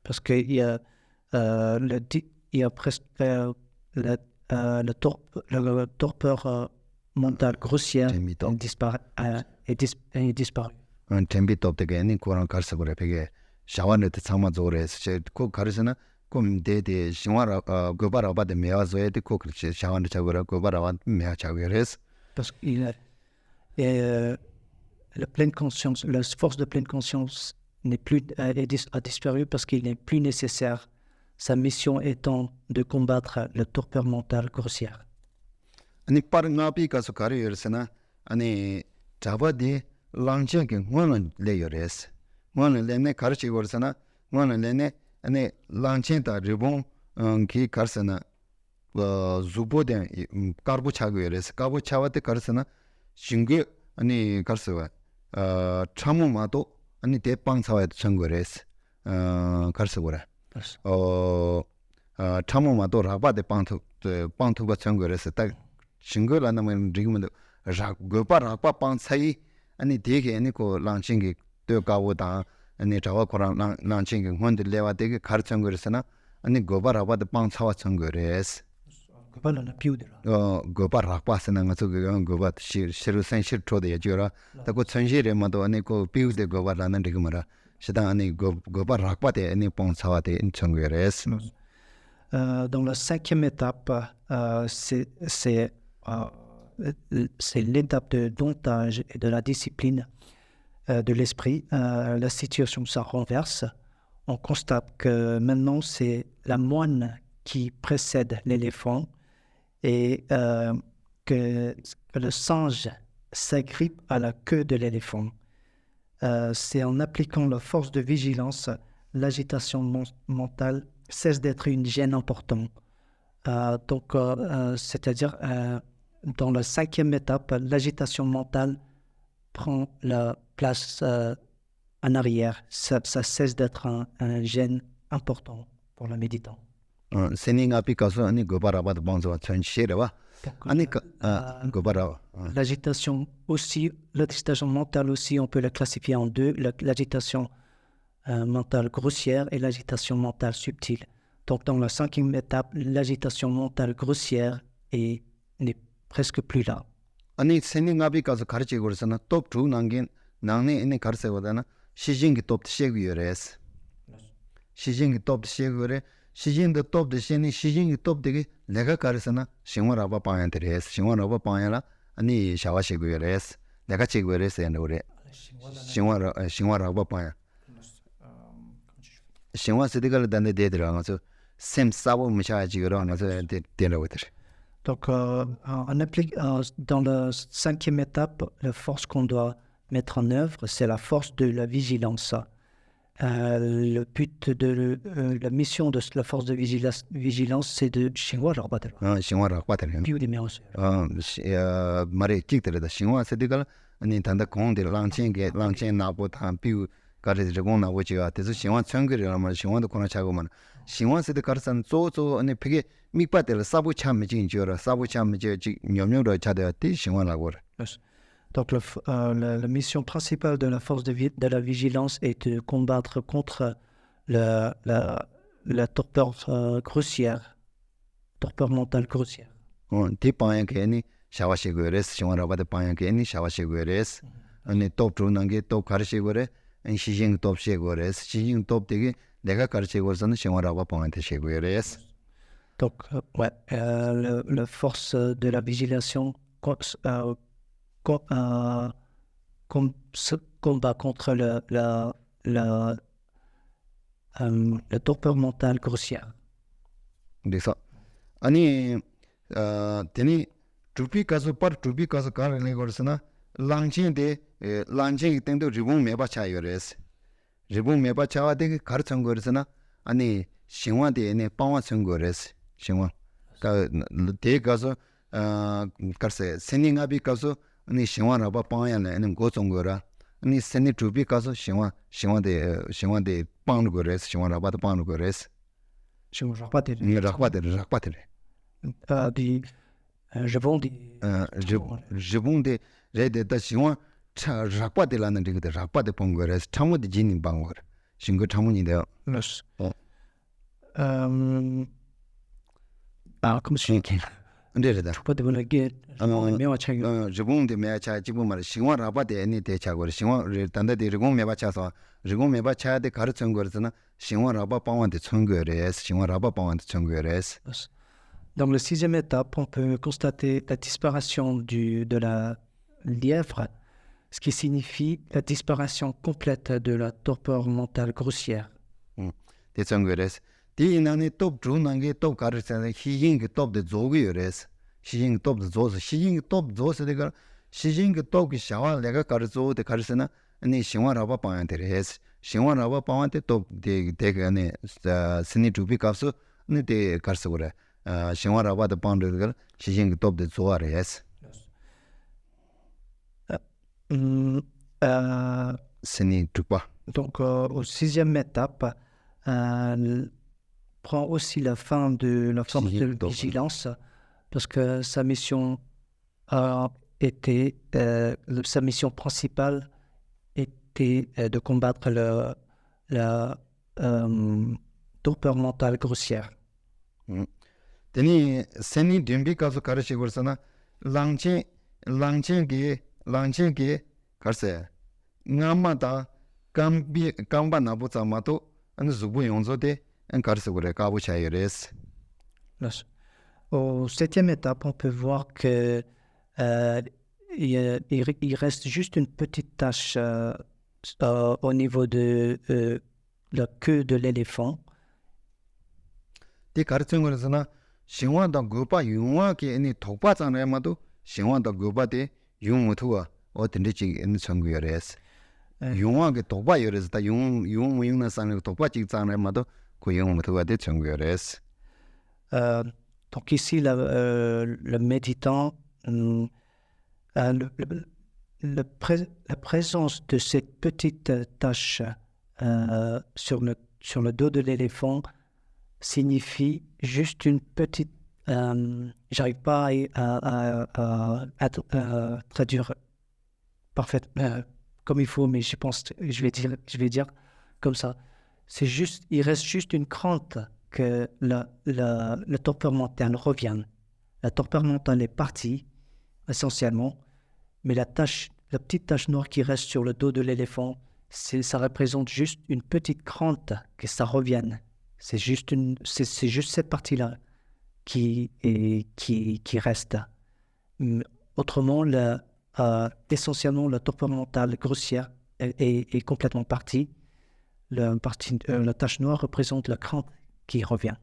parce qu'il y a presque la torpeur mentale grossière disparaît. Tembi top de gani koran karsa gore pege shawan de sama zores ko karisana kom de shingwa gobara ba de mea zoe de ko shawan de chagora gobara ba mea chagores parce qu'il la pleine conscience, la force de pleine conscience a disparu parce qu'il n'est plus nécessaire, sa mission étant de combattre la torpeur mentale grossière. Ani par ngapi kaso kari yorsana ani jaba de langchen ke ngwan le yores ngwan le ne karchi gorsana ngwan le ne ani langchen ta ribon ki karsana zubo de karbu chago yores karbu chawate karsana shinge ani karsawa chamu mato ani de pang chawa changores karsagora chamu mato raba de pang tu ba changores ta shingola na men rigmendo ra gopa rapa pang chai ani dege ani ko launching to kawo da ani tawa koran launching honde lewa dege khar changresana ani gopa rapa de pang chawa changores gopa na piudra gopa rapa sana ngaso gopa shiru san shir to de jora ta ko chanjire ma do ani ko piude gopa na rigmara shida ani gopa rapa de ani pang chawa de changores. Dans la cinquième étape, c'est l'étape de domptage et de la discipline de l'esprit. La situation se renverse. On constate que maintenant, c'est la moine qui précède l'éléphant et que le singe s'agrippe à la queue de l'éléphant. C'est en appliquant la force de vigilance, l'agitation mentale cesse d'être une gêne importante. C'est-à-dire, dans la cinquième étape, l'agitation mentale prend la place en arrière. Ça cesse d'être un gêne important pour le méditant. L'agitation mentale aussi, on peut la classifier en deux, l'agitation mentale grossière et l'agitation mentale subtile. Donc, dans la cinquième étape, l'agitation mentale grossière n'est presque plus là. 시진의 톱도 시니 시진의 톱되게 내가 가르서나 신화라바 방한테레스 신화라바 방야라 아니 샤와시고레스 내가 치고레스 엔오레 신화라바 방야 신화 세대가 단데 데드라가서 셈사보 무샤지거라나서 데라고들. Donc, dans la cinquième étape, la force qu'on doit mettre en œuvre, c'est la force de la vigilance. Le but de la mission de la force de vigilance, c'est de Xinhua Rakpater. Xinhua Rakpater. Piu de Méance. Marie Kikter, Xinhua, c'est égal. Nintendo Kong de Langchen, Nabo, Piu, Carré de Gona, which you are the Xinhua Changri, Xinhua de Konachagoman. Xinhua said the Carson, so and a piggy, Mikpater, Sabu Chamajin, Sabu Chamaj, Yomura Chada, Xinhua Lagor. Donc, la mission principale de la force de la vigilance est de combattre contre la torpeur grossière, torpeur mentale grossière. Donc, la force de la vigilation combat contre la torpeur mentale grossière. 그래서 아니 되니 투피 가서 가는 거라서나 랑진데 랑진 때도 리본 메바 차이어레스 리본 메바 차와 되게 가르친 거라서나 아니 신화대에 방화 선거레스 신화 가 대가서 가서 세닝아비 가서 아니 신화라바 방야는 고정거라 아니 세니 투비 가서 신화대 방는 거레스 신화라바도 방는 거레스 Je ne Jibunde Rede da Xiwan Rakpate Lanan de Rakpate Pongores, Tamu de Jinin Bangor, Shingo Tamuni de. Yes. Comme si pas de bonne guerre. Jibunde Meacha Jibumar, Xiwan Rabate, any de Chagor, Xiwan Tanda de Rigon Mebacha, Rigon Mebacha de Kartsungorana, Xiwan Rabba Pawan de Tsungores, Xiwan Rabba Pawan de Tsungores. Dans la sixième étape, on peut constater la disparition de la lièvre, ce qui signifie la disparition complète de la torpeur mentale grossière. 신화라바 더 방들 시신 top 조아레스 스니 투파. Donc au sixième étape prend aussi la fin de la force de vigilance parce que sa mission sa mission principale était de combattre la torpeur mentale grossière. Teni seni dimbi kaso karashi gorsana langchen ge karse ngama da kamba nabu tsamato an zubu yonzo de an karse gore kabu chayres Au septième étape, on peut voir que il reste juste une petite tache au niveau de la queue de l'éléphant. 디 가르친 거라서나 신화다 고바 용화게 아니 독바잖아야마도 신화다 고바데 용무투와 어딘지 있는 청구열에스 용화게 독바열에서 다 용무용나 산에 독바직 장에마도 그 용무투와 데 청구열에스 Donc ici, le méditant, la présence de cette petite tache sur le dos de l'éléphant signifie juste une petite... j'arrive pas à traduire parfaitement comme il faut, mais je pense, je vais dire comme ça. Il reste juste une crainte que le torpeur mental revienne. La torpeur mentale est partie, essentiellement, mais la petite tache noire qui reste sur le dos de l'éléphant, ça représente juste une petite crainte que ça revienne. C'est juste cette partie-là qui reste. Autrement, essentiellement, la torpeur mentale grossière est complètement partie. La tache noire représente la crainte qui revient.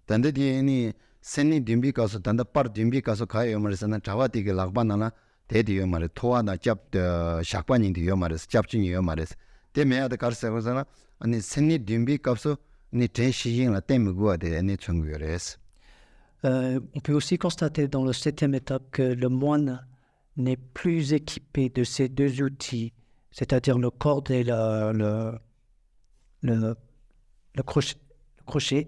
단데 디니 센니 딤비 가서 단다 파르 딤비 가서 가요 말에서는 자와디게 락바나나 대디요 말에 토와나 잡더 샥바닝디요 말에서 잡진이요 말에서 대메야데 가르세고서나 아니 센니 딤비 가서 니 대시잉라 때문에 아니 청구열에스 On peut aussi constater dans la septième étape que le moine n'est plus équipé de ces deux outils, c'est-à-dire le corde et le crochet.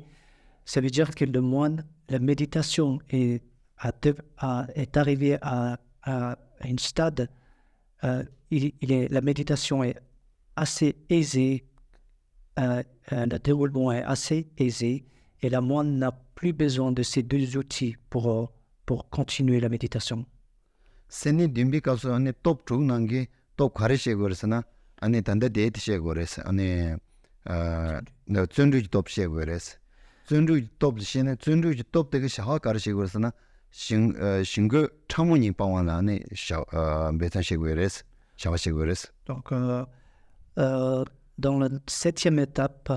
Ça veut dire que le moine, la méditation est arrivée à un stade, la méditation est assez aisée, le déroulement est assez aisé, et la moine n'a plus besoin de ces deux outils pour continuer la méditation. 센니 딤비 가서 아니 톱 중난게 톱 가르시에 그래서나 아니 단데 데이트시에 그래서 아니 너 전주지 톱시에 그래서 전주지 톱시네 전주지 톱 되게 샤와 가르시에 그래서나 싱거 차문이 방원 안에 메타시에 그래서 샤와시에 그래서 Donc dans la septième étape,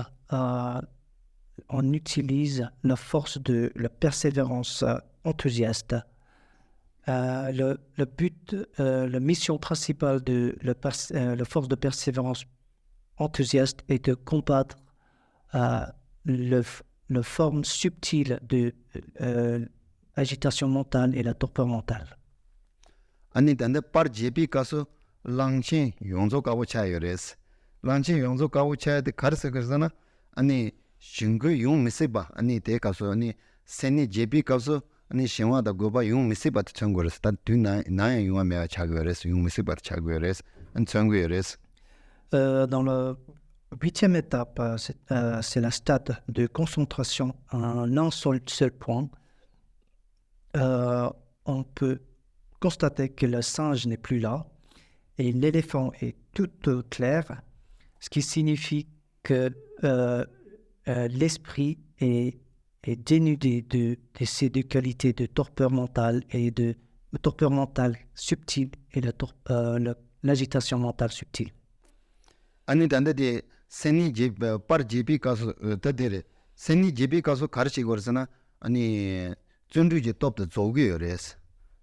on utilise la force de la persévérance enthousiaste. Le but, la mission principale de la force de persévérance enthousiaste est de combattre la forme subtile de l'agitation mentale et la torpeur mentale. 아니 단데 파르 제비 가서 랑친 용조 가고 차요레스 랑친 용조 가고 차야데 가르서 그러잖아 아니 싱거 용 미세바 아니 데 가서 아니 센니 제비 가서 아니 신화다 고바 용 미세바트 청고레스 다 두나 나야 용아메 차고레스 용 미세바트 차고레스 안 청고레스 Dans la huitième étape, c'est la stade de concentration en un seul point. On peut constater que le singe n'est plus là et l'éléphant est tout clair, ce qui signifie que l'esprit est dénudé de ces deux qualités de torpeur mentale et de torpeur mentale subtile et l'agitation mentale subtile. 아니 단데 센니 제 파르 제비 가서 더데레 센니 제비 가서 가르치고 그러잖아 아니 전주지 톱도 조고요레스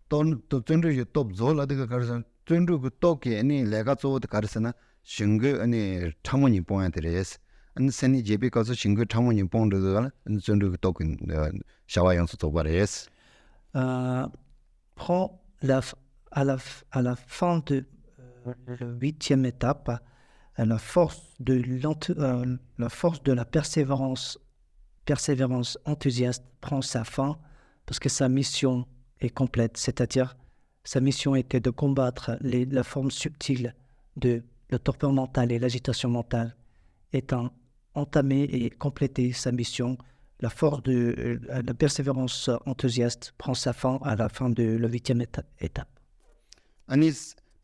또 전주지 톱 졸라데가 가르선 전주고 톱게 아니 내가 조도 가르잖아 싱거 아니 차문이 보한테레스 안 센니 제비 가서 싱거 차문이 본도가 전주고 톱 샤와영수 조바레스 Prend à la fin de la huitième étape, la force de la persévérance enthousiaste prend sa fin parce que sa mission est complète, c'est-à-dire sa mission était de combattre la forme subtile de la torpeur mentale et l'agitation mentale. Étant entamé et complété sa mission, la force de la persévérance enthousiaste prend sa fin à la fin de la huitième étape. 아니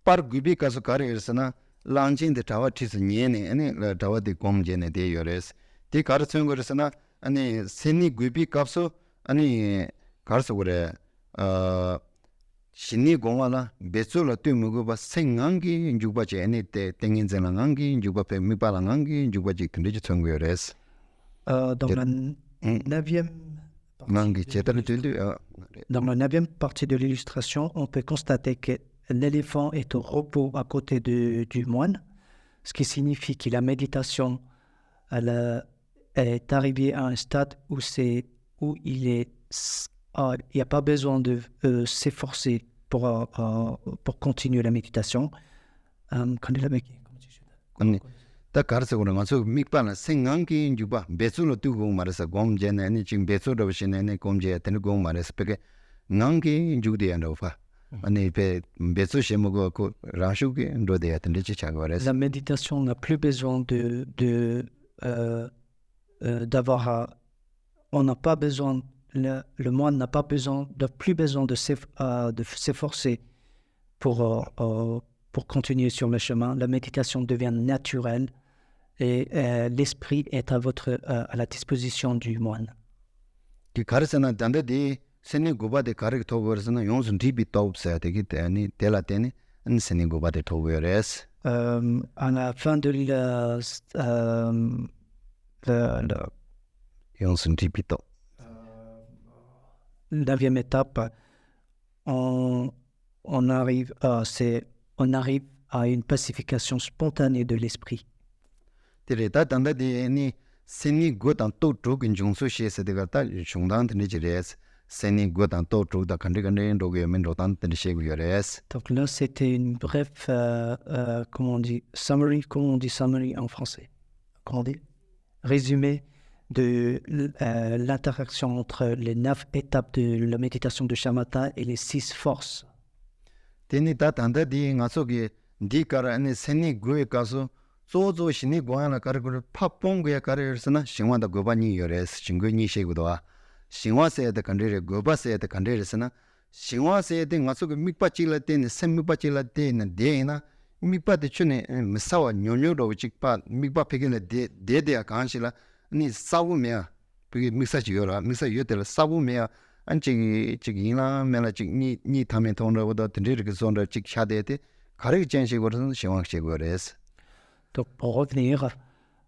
파르 구비 가서 가르르스나 랑진데 타와티스 녜네 아니 타와데 곰제네 데요레스 데 가르치는 거르스나 아니 센니 구비 값소 아니 가서 그래 신이 공화라 베솔라 뜨무고 바 생강기 주바지 에네테 땡인zel랑기 주바페 미발랑기 주바지 근데지 청고여레스 Dans la neuvième 망기 제대로 들리 dans la neuvième partie de l'illustration, on peut constater que l'éléphant est au repos à côté du moine, ce qui signifie que la méditation est arrivée à un stade où il n'y a pas besoin de s'efforcer pour continuer la méditation. 아니 다 가르쳐 그런 거서 mikpana 생강기 주바 베솔로 뜨고 말해서 곰제네 지금 베솔로 시네네 곰제 되는 고 말해서 베게 낭기 주디안도파 아니 베 베소 셰모고 고 라슈게 로데야 된지 차거레스 La méditation n'a plus besoin d'avoir on n'a pas besoin le moine n'a pas besoin plus besoin de s'efforcer pour continuer sur le chemin. La méditation devient naturelle et l'esprit est à la disposition du moine. 기 가르쳐나 단데디 세니 고바데 가르 토버스나 용순 디비 토브사 되기 때니 텔라테니 은 세니 고바데 토버레스 À la fin de 용순 디비 토 la 9e étape, on arrive à une pacification spontanée de l'esprit. 데레다 단데디 니 세니 고단 토트로긴 중수 시에서데가다 중단 드니지레스 세니 고단 토트로다 간데간데 로게면 로단 드니시고여레스 Donc là, c'était une brève, comment on dit, summary, comment on dit summary en français? Comment on dit? Résumé de l'interaction entre les 9 étapes de la méditation de Shamatha et les 6 forces. 데니 다 단데디 ngaso기 디카라 아니 세니 고에 가서 소조 신이 고하나 가르고 팝봉고야 가르르스나 신화다 고바니 요레스 증거니 셰고도와 신화세의 간데레 고바세의 간데르스나 신화세의 ngaso기 mikpachila 때는 셈mikpachila 때는 데나 mikpa데 춘에 미사와 뇨뇨로 직파 mikpa페게는 데데야 간실라 니 사우메야 그게 미사지요라 미사요들 사우메야 안치기 지기나 메라 지니 니 타면 통로보다 드리르게 손을 직샤데데 가르기 전식으로는 신화식으로스 Donc, pour revenir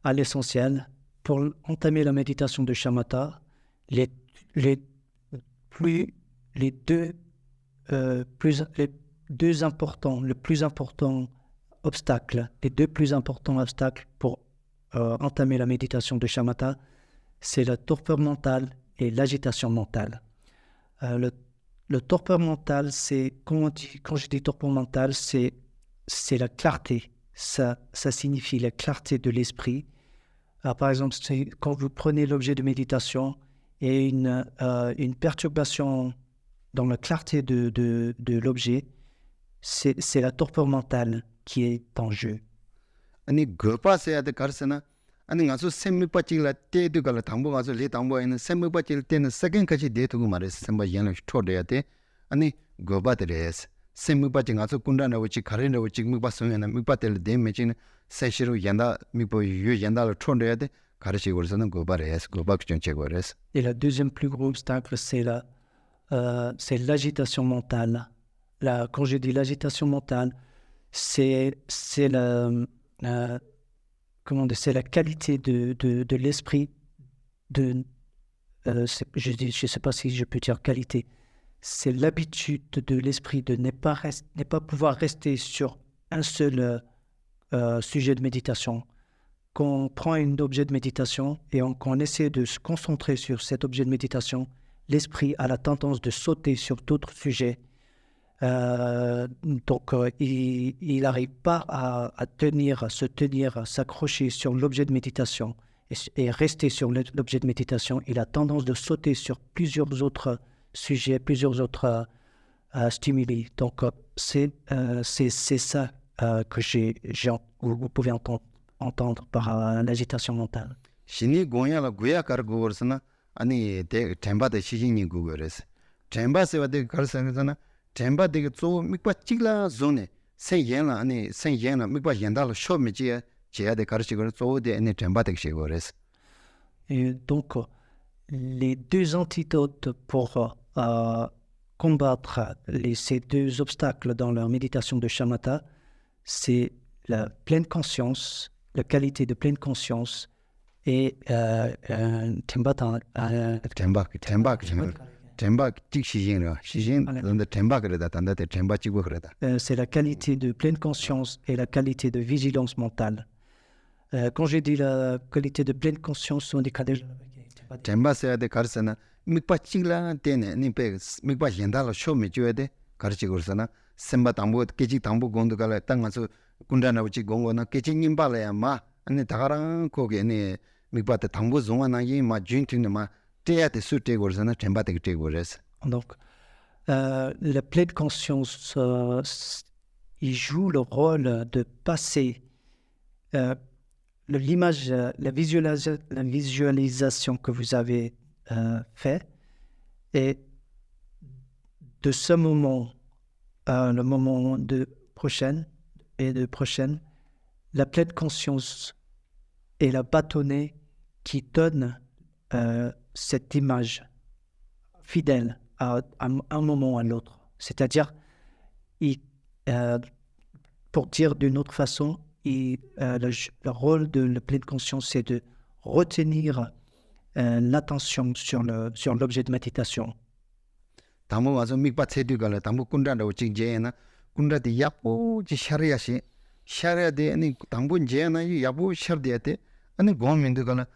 à l'essentiel, pour entamer la méditation de Shamatha, les deux importants obstacles pour entamer la méditation de Shamatha, c'est la torpeur mentale et l'agitation mentale. Le torpeur mental, c'est, quand je dis torpeur mentale, c'est la clarté. Ça signifie la clarté de l'esprit. Par exemple, quand vous prenez l'objet de méditation et une perturbation dans la clarté de l'objet, c'est la torpeur mentale qui est en jeu. 아니 거파세야데 가르스나 아니 가서 셈미빠질라 때도 갈라 당보 가서 레 당보에는 셈미빠질 때는 세컨까지 데두고 말해서 셈바 연을 초려야돼 아니 거바드레스 셈미빠질 가서 군다나 오치 가르나 오치 미빠서면 미빠들 데메진 세시로 연다 미보 유 연다를 초려야돼 가르치고서는 거바레스 거박전 제거레스 Et la deuxième plus gros obstacle, c'est l'agitation mentale. Quand je dis l'agitation mentale, c'est la qualité de l'esprit. Je ne sais pas si je peux dire qualité. C'est l'habitude de l'esprit de ne pas pouvoir rester sur un seul sujet de méditation. Quand on prend un objet de méditation et qu'on essaie de se concentrer sur cet objet de méditation, l'esprit a la tendance de sauter sur d'autres sujets. Donc, il n'arrive pas à s'accrocher sur l'objet de méditation et rester sur l'objet de méditation. Il a tendance de sauter sur plusieurs autres sujets, plusieurs autres stimuli. Donc, c'est ça que vous pouvez entendre par l'agitation mentale. 신이 고야라 고야 가르고 그러스나 아니 대 템바데 시신이 고거레스 템바세와데 가르스나 템바데 조 미과 찌라 존에 세연라 아니 세연라 미과 연달로 쇼미지에 제야데 가르치고 조데 아니 템바데 시고레스 Et donc, les deux antidotes pour combattre ces deux obstacles dans leur méditation de shamatha, c'est la pleine conscience, la qualité de pleine conscience et c'est la qualité de pleine conscience et la qualité de vigilance mentale. Quand j'ai dit la qualité de pleine conscience, on dit Temba sayade karsana mikpa chingla tene ni pe mikpa yendala show me juede karchi gursana semba tambo keji tambo gondo kala tanga so kundana uchi gongo na keji nimbala ya ma ane tagarang koge ne mikpa te tambo zonga na yi ma junting ma teya te su te gursana temba te te gures. Donc la pleine conscience il joue le rôle de passer l'image, la visualisation que vous avez fait, et de ce moment, le moment de prochaine, la pleine conscience est la bâtonnée qui donne cette image fidèle à un moment ou à l'autre. C'est-à-dire, pour dire d'une autre façon, le rôle de la pleine conscience, c'est de retenir l'attention sur l'objet de méditation. Tambo wazo mikpa tsedu gala tambo kunda da uchi jena kunda de yapo ji sharia shi sharia de ani tambo jena yapo sharde te ani gomindu gala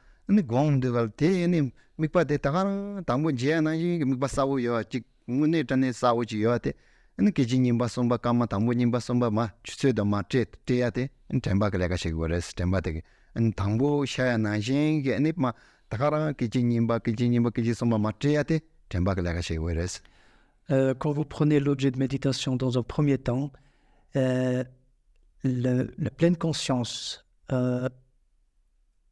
te ani mikpa de tagara tambo jena yi mikpa sawo yo chi mune tane sawo chi yo te ani keji nimba somba kama tambo nimba somba ma chuse da ma te ya te temba kala ka shigores temba te an tambo shaya na jeng ge ani ma tagara keji nimba keji somba ma te ya te temba kala ka shigores. Quand vous prenez l'objet de méditation dans un premier temps, la pleine conscience a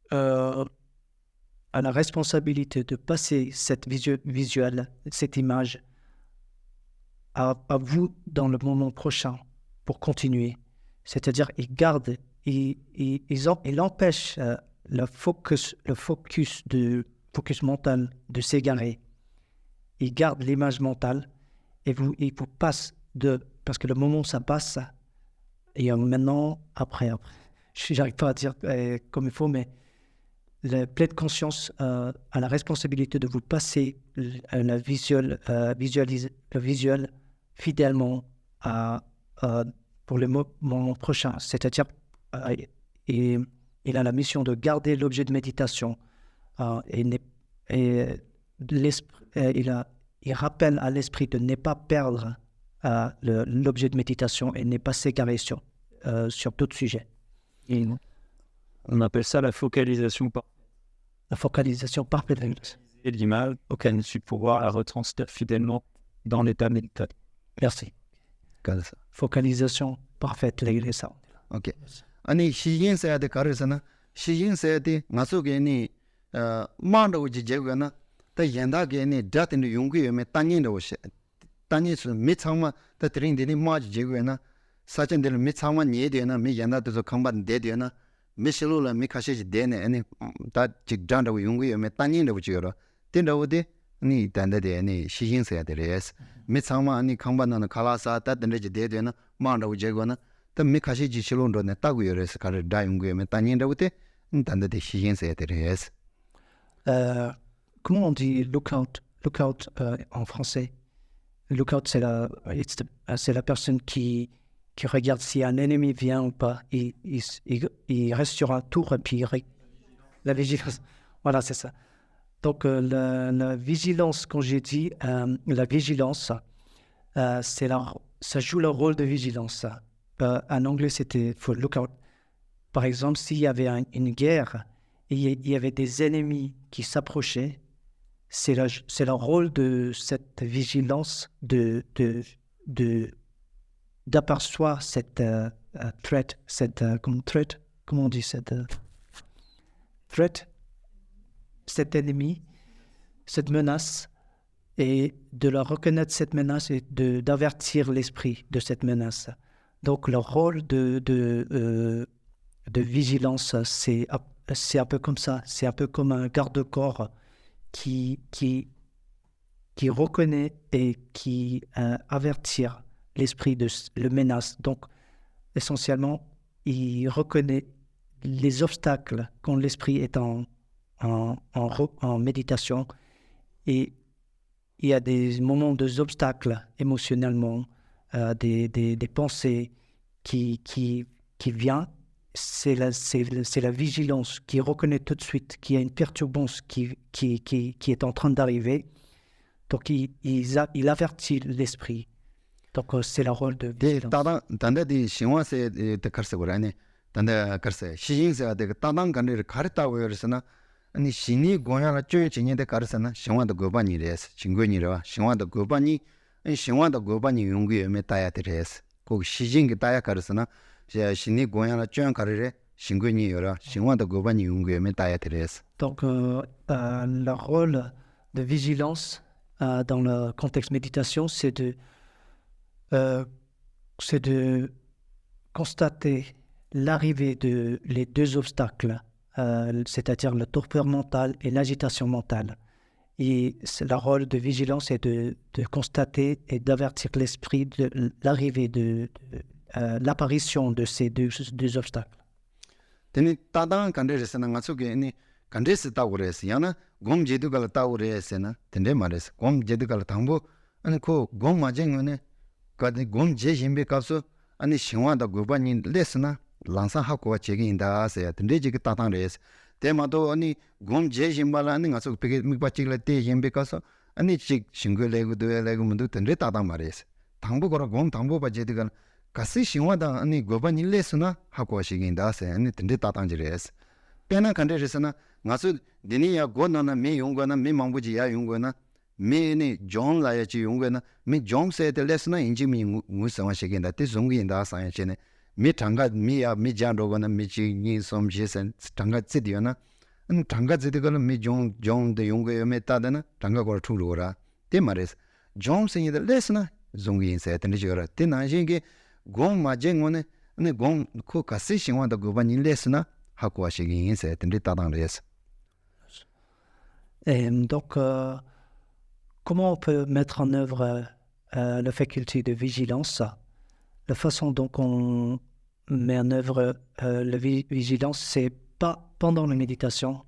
la responsabilité de passer cette cette image à vous dans le moment prochain pour continuer. C'est-à-dire, il empêche le focus mental de s'égarer. Il garde l'image mentale et vous passe parce que le moment ça passe, et maintenant, après. J'arrive pas à dire comme il faut, mais la pleine conscience a la responsabilité de vous passer le visuel fidèlement pour le moment prochain. C'est-à-dire, il a la mission de garder l'objet de méditation il rappelle à l'esprit de ne pas perdre l'objet de méditation et ne pas s'égarer sur d'autres sujets. On appelle ça la focalisation parfaite. La focalisation parfaite. Et l'image auquel je suis pouvoir la retranscrire fidèlement dans l'état méditatif. Merci. Focalisation parfaite, c'est ça. Ok. Ani shiyin sayade karasana shiyin sayade ngaso ge ni manda uji jegana ta yenda ge ni datin yungu yeme tanyin do she tanyin su mi changma ta tring de ni ma ji jegana sachen de mi changma nye de na mi yenda de so khamban de de na mi shilu la mi khashi ji de ne ani ta jig dan do yungu yeme tanyin do ji ro tin do de ni danda de ni shiyin sayade res mi changma ani khamban na khala sa ta de ji de na manda uji jegana ta mi khashi ji shilon do ne ta gu yores kar da yungu yeme tanyin do te danda de shiyin sayade res. Comment on dit lookout en français? Lookout, c'est la personne qui regarde si un ennemi vient ou pas. Il reste sur un tour et puis la vigilance. Voilà, c'est ça. Donc, la vigilance, quand j'ai dit la vigilance, ça joue le rôle de vigilance. En anglais, c'était for lookout. Par exemple, s'il y avait une guerre, il y avait des ennemis qui s'approchaient, c'est le rôle de cette vigilance d'apercevoir cette threat, comment on dit cette threat, cet ennemi, cette menace, et de la reconnaître cette menace et d'avertir l'esprit de cette menace. Donc le rôle de vigilance, c'est un peu comme ça, c'est un peu comme un garde-corps qui reconnaît et qui avertit l'esprit de le menace. Donc, essentiellement, il reconnaît les obstacles quand l'esprit est en méditation. Et il y a des moments d'obstacles émotionnellement, des pensées qui viennent. C'est la vigilance qui reconnaît tout de suite qu'il y a une perturbance qui est en train d'arriver. Donc, il avertit l'esprit. Donc, c'est le rôle de vigilance. tanda di shingwa se te karse gorane tanda karse shijing se de tadang kan de karta wersana ani shini goya la chö chinye de karsana shingwa de gobani res chingwe ni ra shingwa de gobani ani shingwa de gobani yongge me taya de res ko shijing ge taya karsana shini goya la chö karre shingwe ni yora shingwa de gobani yongge me taya de res. Donc, le rôle de vigilance dans le contexte méditation, c'est de constater l'arrivée de les deux obstacles, c'est-à-dire le torpeur mental et l'agitation mentale. Et le rôle de vigilance est de constater et d'avertir l'esprit de l'arrivée de l'apparition de ces deux obstacles. Teni tadang kan de resana ngaso ge ni kan de se ta ures yana gom jedu gal ta ures na tende mares gom jedu gal tangbo ani ko gom majeng ne 가데 곰 제심베 가서 아니 신화다 고바니 레스나 란사 하고 제기 인다세 근데지 그 따당레스 대마도 아니 곰 제심발라는 가서 베게 미바치글 때 심베 가서 아니 직 싱글레고도 레고문도 근데 따당 말레스 당보거라 곰 당보 바제디가 가시 신화다 아니 고바니 레스나 하고 시기 인다세 아니 근데 따당지레스 페나 간데르스나 가서 디니야 고나나 미 용거나 미 망부지야 용거나 메네 존 라야지 용거나 미 존세데 레스나 인지미 무상와 시긴다 때 종기인다 사야체네 미 장가 미야 미 잔로거나 미지 니 솜제선 장가 찌디요나 장가 찌디거는 미존 존데 용거에 메타다나 장가 걸 투로라 때 말레스 존세이데 레스나 종기인세 텐지거라 때 나신게 곰 마쟁오네 네 곰코 가시 신와다 고바니 레스나 하고 하시긴세 텐디 따당레스. Donc, comment on peut mettre en œuvre la faculté de vigilance? La façon dont on met en œuvre la vigilance, c'est pas pendant la méditation,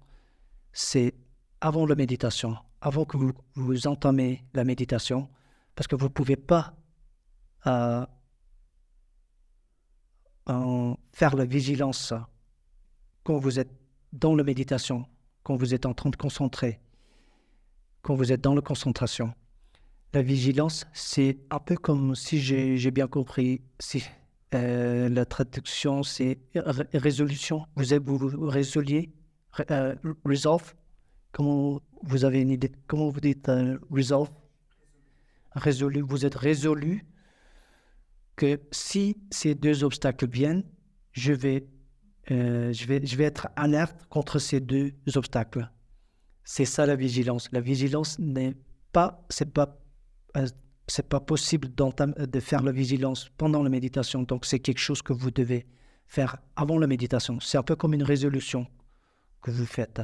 c'est avant la méditation, avant que vous entamez la méditation, parce que vous ne pouvez pas faire la vigilance quand vous êtes dans la méditation, quand vous êtes en train de concentrer, quand vous êtes dans la concentration. La vigilance, c'est un peu comme, si j'ai bien compris, si la traduction, c'est résolution. Vous résoliez, resolve. Comment vous avez une idée? Comment vous dites resolve? Résolu. Vous êtes résolu que si ces deux obstacles viennent, je vais être alerte contre ces deux obstacles. C'est ça la vigilance. La vigilance c'est pas possible de faire la vigilance pendant la méditation. Donc c'est quelque chose que vous devez faire avant la méditation. C'est un peu comme une résolution que vous faites.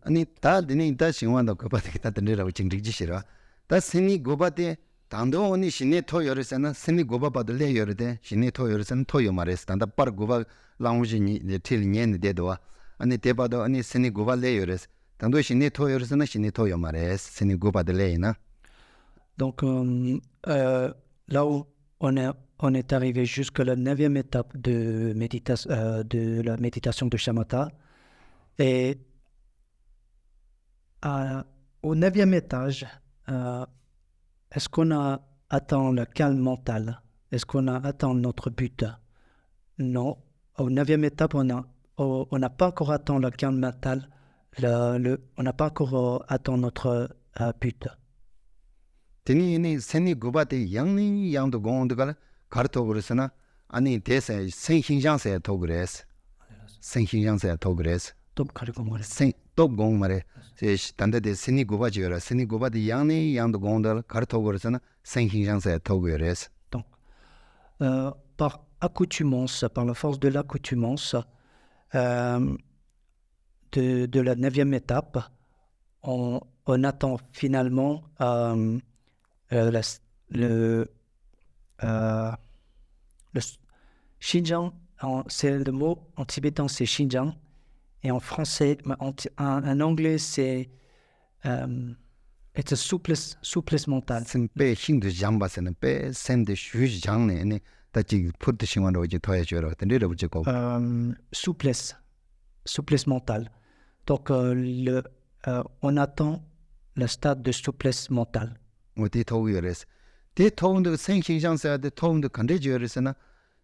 아니 다 드니 다 신ዋ다 고바데 다 드니라고 징직지시라 다 신이 고바데 단도 오니 신이 토 열으세나 신이 고바바들레 열으데 신이 토 열으세나 토요 말레스 단다 빠르 고바 랑우지니 틸니엔 데도와 아니 데바도 아니 신이 고발레 열으세 단도 신이 토 열으세나 신이 토요 말레스 신이 고바들레나. Donc là où on est arrivé jusqu'à la 9e étape de la méditation de Shamatha, et au 9e étage, est-ce qu'on a atteint le calme mental? Est-ce qu'on a atteint notre but? Non. Au 9e étape, on n'a pas encore atteint le calme mental. On n'a pas encore atteint notre but. 테니니 세니 고바데 양니 양도 공도가 가르토 그랬으나 아니 대세 생신장세 도 그랬어. 생신장세 도 그랬어. Donc, comment 또 공말에 제 단대데 세니 고바지여라 세니 고바데 양니 양도 공도 가르토 그랬으나 생신장세 도 그랬어. Donc, par accoutumance, par la force de l'accoutumance de la 9e étape, on attend finalement le Xinjiang, c'est le mot en tibétain, c'est Xinjiang, et en français, en anglais, c'est it's a souplesse mentale. 배 힘도 장바서는 배 샘데 휴지 장내네 다지 푸드 신원으로 이제 더해줘라. 근데 붙이고 Souplesse mentale. Donc, on attend le stade de souplesse mentale. 어디 더위어레스. 대 더운도 생신장사야 대 더운도 간대지어레스나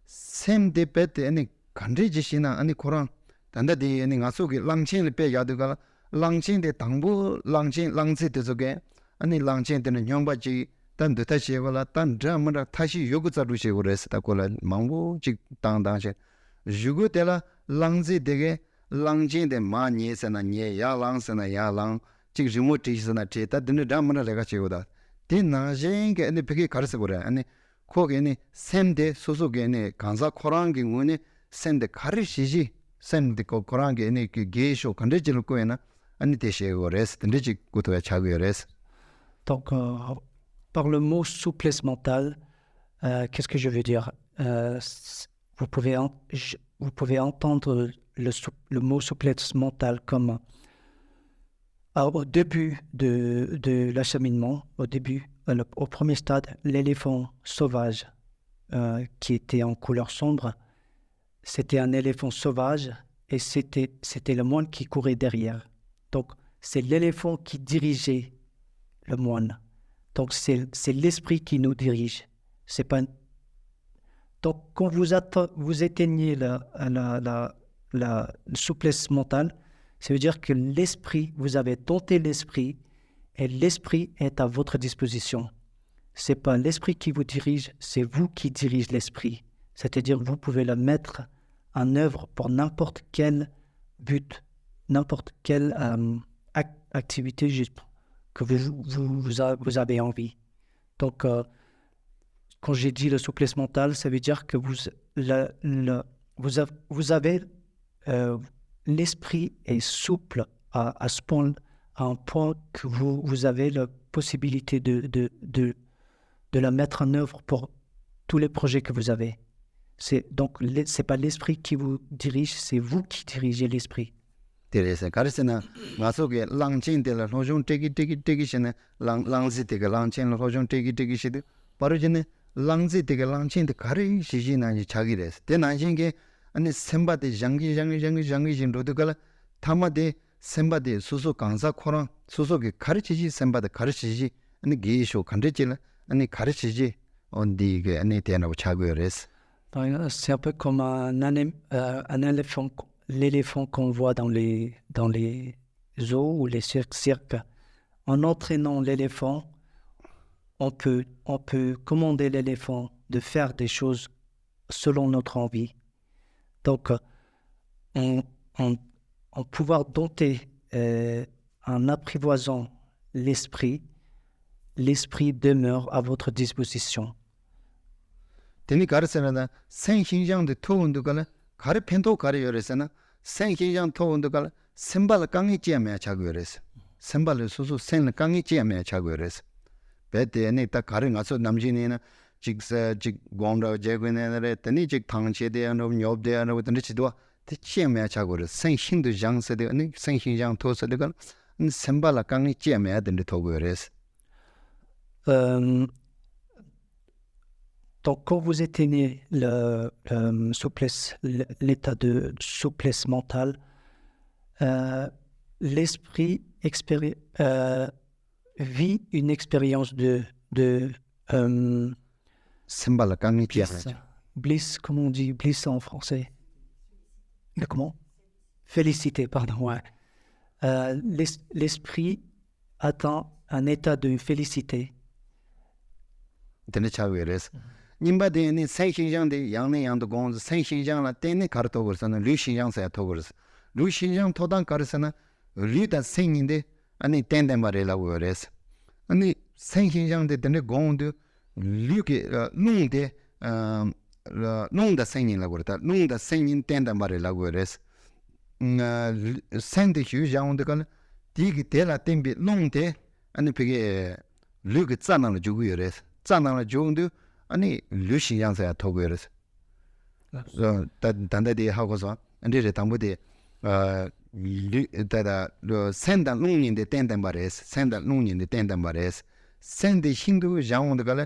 샘데 배때 아니 간대지시나 아니 코랑 단다디 아니 가속이 랑친을 배 야드가 랑친데 당부 랑치 되저게 아니 랑친데는 형바지 단도 다시 해봐라 단 드라마라 다시 요구자루시 오레스다 콜라 망고 직 당당시 주고텔라 랑지 되게 랑진데 마니에서나 nye 야랑서나 야랑 직 리모트이서나 제다 드는 드라마라 내가 지고다 디나쟁게 아니 베게 가르쳐 보래 아니 거기에 샘데 소속에 간사 코랑기 문에 샘데 가르시지 샘데 코랑게 아니 그 게쇼 간데질 거에나 아니 대시고 레스 든지 고토야 차고요 레스. Donc, par le mot souplesse mentale, qu'est-ce que je veux dire? Vous pouvez entendre le mot souplesse mentale comme au début de l'acheminement, au premier stade, l'éléphant sauvage qui était en couleur sombre, c'était un éléphant sauvage et c'était le moine qui courait derrière. Donc, c'est l'éléphant qui dirigeait le moine. Donc, c'est l'esprit qui nous dirige. C'est pas... Donc, quand vous éteignez la souplesse mentale, ça veut dire que l'esprit, vous avez dompté l'esprit et l'esprit est à votre disposition. Ce n'est pas l'esprit qui vous dirige, c'est vous qui dirigez l'esprit. C'est-à-dire vous pouvez le mettre en œuvre pour n'importe quel but, n'importe quelle activité que vous avez envie. Donc, quand j'ai dit la souplesse mentale, ça veut dire que vous avez l'esprit est souple à ce point, à un point que vous avez la possibilité de la mettre en œuvre pour tous les projets que vous avez. Donc, c'est pas l'esprit qui vous dirige, c'est vous qui dirigez l'esprit. 데레서 가르스나 마속에 랑진데라 로종 떼기시네 랑지데가 랑진 로종 떼기시데 바로지네 랑지데가 랑진데 가리 시지나니 자기레스 대난신게 아니 셈바데 장기 로드갈 타마데 셈바데 수수 강사 코랑 수수게 가르치지 셈바데 가르치지 아니 게쇼 간데질 아니 가르치지 온디게 아니 대나고 자고레스. C'est un peu comme un éléphant. L'éléphant qu'on voit dans les zoos ou les cirques. En entraînant l'éléphant, on peut commander l'éléphant de faire des choses selon notre envie. Donc, en pouvoir dompter, en apprivoisant l'esprit demeure à votre disposition. 데니 가르세나 생신장의 토운도가 가르 펜도 가르여레서나 생신장 토운도가 셈발 강이 찌야매 자고여레서 셈발을 수수 생 강이 찌야매 자고여레서 배대에 딱 가르 가서 남진이나 직사 직 공로 제군에네 데니 직 당체대야노 녀업대야노 던치도 대치야매 자고여 생신도 장세대 아니 생신장 토서대가 셈발 강이 찌야매 던데 토고여레서. Donc, quand vous éteignez l'état de souplesse mentale, l'esprit vit une expérience de bliss, comment on dit bliss en français? Comment? Félicité, pardon. Ouais. L'esprit atteint un état de félicité. 님바데니 생신장데 양내 양도 공즈 생신장라 때네 가르토거서는 류신장사야 토거스 류신장 토단 가르서나 류다 생인데 아니 땡땡 말이라고 그래서 아니 생신장데 때네 공도 류게 농데 농다 생인라고 그랬다 농다 생인 땡땡 말이라고 그래서 생데 휴장운데가 디기 데라 템비 롱데 아니 베게 르그 짜나로 주고 요레스 짜나로 주는데 아니 르신 양사야 토고 요레스 단다디 하고서 안데레 담보디 다다 센다 롱인데 텐단 바레스 센다 롱인데 텐단 바레스 센데 힌두 장원드가라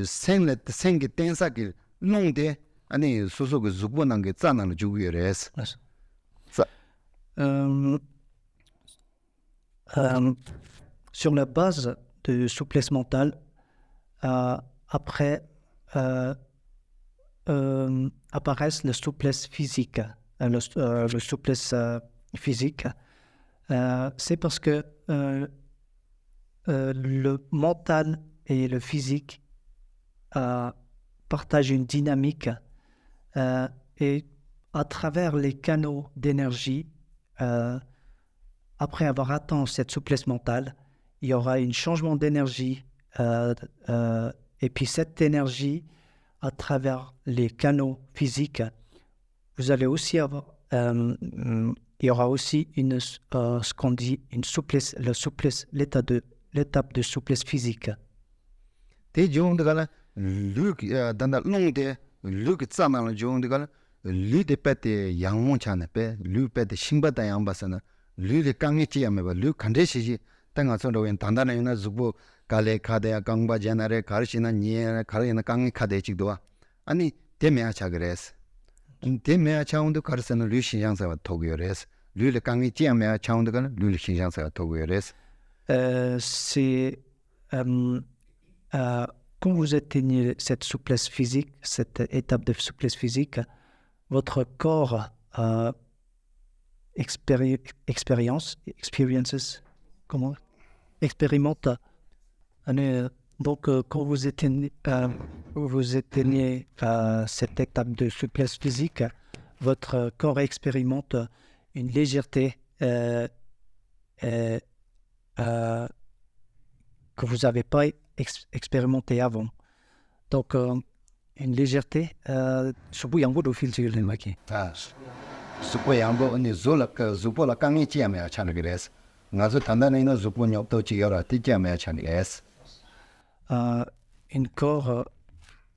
센레 센게 텐사기 롱데 아니 소소그 죽보난게 짜나로 주고 요레스 Sur la base de souplesse mentale, après apparaissent la souplesse physique. Le souplesse physique, c'est parce que le mental et le physique partagent une dynamique et à travers les canaux d'énergie, après avoir atteint cette souplesse mentale, il y aura un changement d'énergie et puis cette énergie, à travers les canaux physiques, vous allez aussi avoir, il y aura aussi ce qu'on dit une souplesse, l'étape de souplesse physique. 대 좋은데가라 르기 단다 롱데 르기 짜나로 좋은데가라 르데 빼때 양몽찬에 빼 르빼때 싱바다 양바서나 르데 강이지야메 르 칸데시지 땅아서로 단단하나 주고 갈레 카데야 강바 제나레 가르시나 니에 가르이나 강이 카데직도와 아니 데메아 차그레스 데메아 차운도 가르서는 르 신장사와 토고요레스 르르 강이 지야메아 차운도가 르르 신장사와 토고요레스 C'est quand vous atteignez cette souplesse physique, cette étape de souplesse physique, votre corps expérimente donc quand vous atteignez cette étape de souplesse physique, votre corps expérimente une légèreté que vous n'avez pas expérimenté avant. Donc, une légèreté, subu yang bodo fil chil len maki. supo 양보 언니 졸라까 주포라 강이 지야메아 차르그레스 나서 단단히나 주포 녀도 지여라 티지야메아 차르그레스 Un corps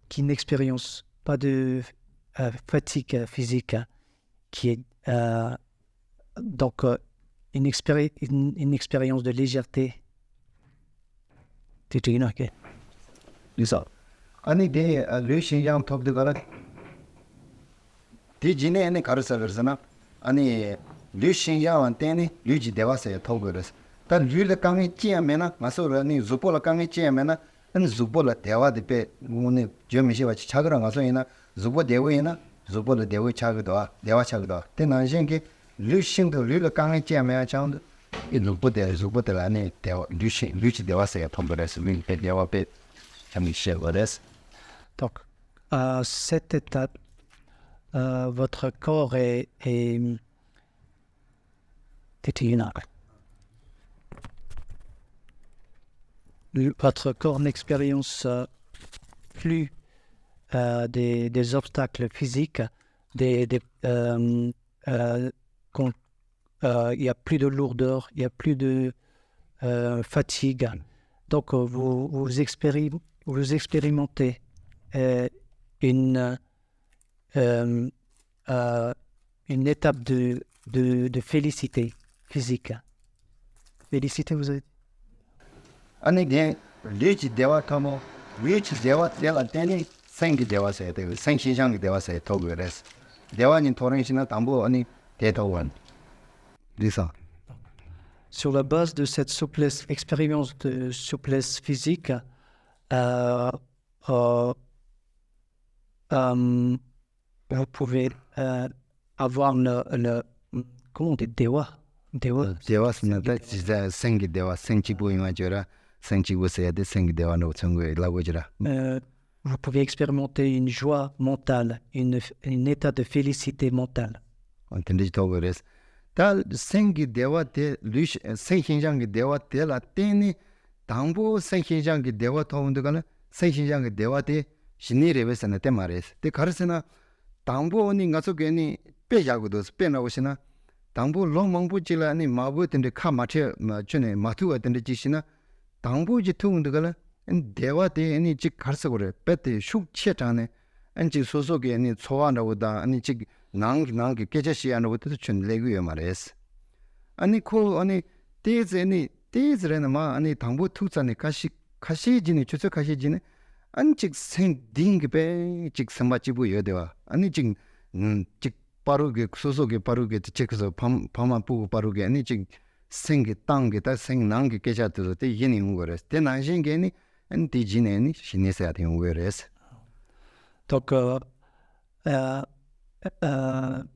qui n'expérience pas de fatigue physique, qui est donc une expérience de légèreté. Lisa. 아니 데 르신양 톱드가라 디지네네 가르사르스나 아니 르신양한테니 르지 대와서야 톱거스 다 르르 강이 지야메나 마소라니 주포라 강이 지야메나 은 주포라 대와데페 오늘 점시와 차그랑 가서이나 주포 대외이나 주포라 대외 차그도와 대화 차그도 때난신게 르신도 르르 강이 지야메야 장도 이 주포라니 대화 르지 대와서야 톱거스 민 대화페 참이셔거스 Donc, à cette étape, votre corps est votre corps n'expérience plus des obstacles physiques, il n'y a plus de lourdeur, il n'y a plus de fatigue. Donc, vous expérimentez une étape de félicité physique. Félicité, vous avez dit? 아니 게 리치 대화 타모 리치 대화 대화 때니 생기 대화서야 되고 생신상이 대화서야 도그레스 대화님 토론이시나 담보 아니 대도원 리사 Sur la base de cette souplesse, expérience de souplesse physique, vous pouvez avoir comment on dit, 대화스나다 진짜 생기 대화 생치부이마 줘라 생치부서야 돼 생기 대화로 청구에 라고지라 vous pouvez expérimenter une joie mentale, un état de félicité mentale. 언텐지 도그레스 달 생기 대화 대 리시 생신장의 대화 대라 때니 당부 생신장의 대화 통운들가는 생신장의 대화 대 신이레베스나 때 말했어 때 가르스나 당부 언니 가서 괜히 빼자고도 빼나오시나 당부 롱망부 지라니 마부 텐데 카 마체 전에 마투 텐데 지시나 당부지 투운데가 대화대 아니 지 가르쳐 그래 배때 슉 치자네 안지 소속에 아니 소환하고다 아니 지 낭게 깨져시하는 것도 준 레고요 말했어 아니 코 아니 데즈레나 마 아니 당부 투자네 가시지네 주서 가시지네 안직 생딩게 직 삼바지부 여대와 아니 직 빠르게 소속에 빠르게 체크서 밤만 보고 빠르게 아니 직 생게 땅게 다 생난게 깨자도 때 이해는 온 거래 때 난신게니 안디지네니 신내서야 되는 거래서 Donc,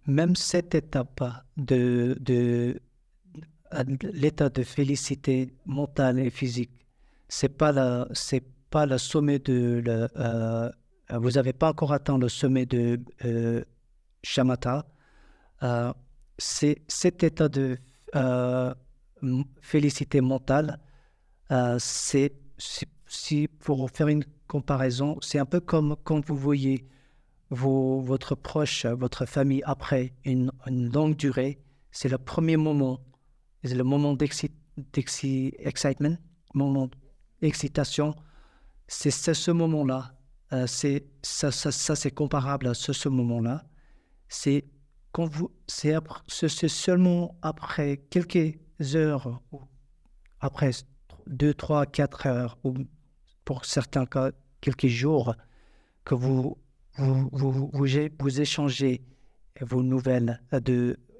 même cette étape de l'état de félicité mentale et physique, c'est pas le sommet vous n'avez pas encore atteint le sommet de shamatha. C'est cet état de félicité mentale, si pour faire une comparaison, c'est un peu comme quand vous voyez votre proche, votre famille après une longue durée, c'est le premier moment, c'est le moment d'excitement, moment d'excitation, c'est ce moment-là, ça c'est comparable à ce moment-là, c'est seulement après quelques heures, ou après 2, 3, 4 heures, ou pour certains cas, quelques jours, que vous échangez vos nouvelles,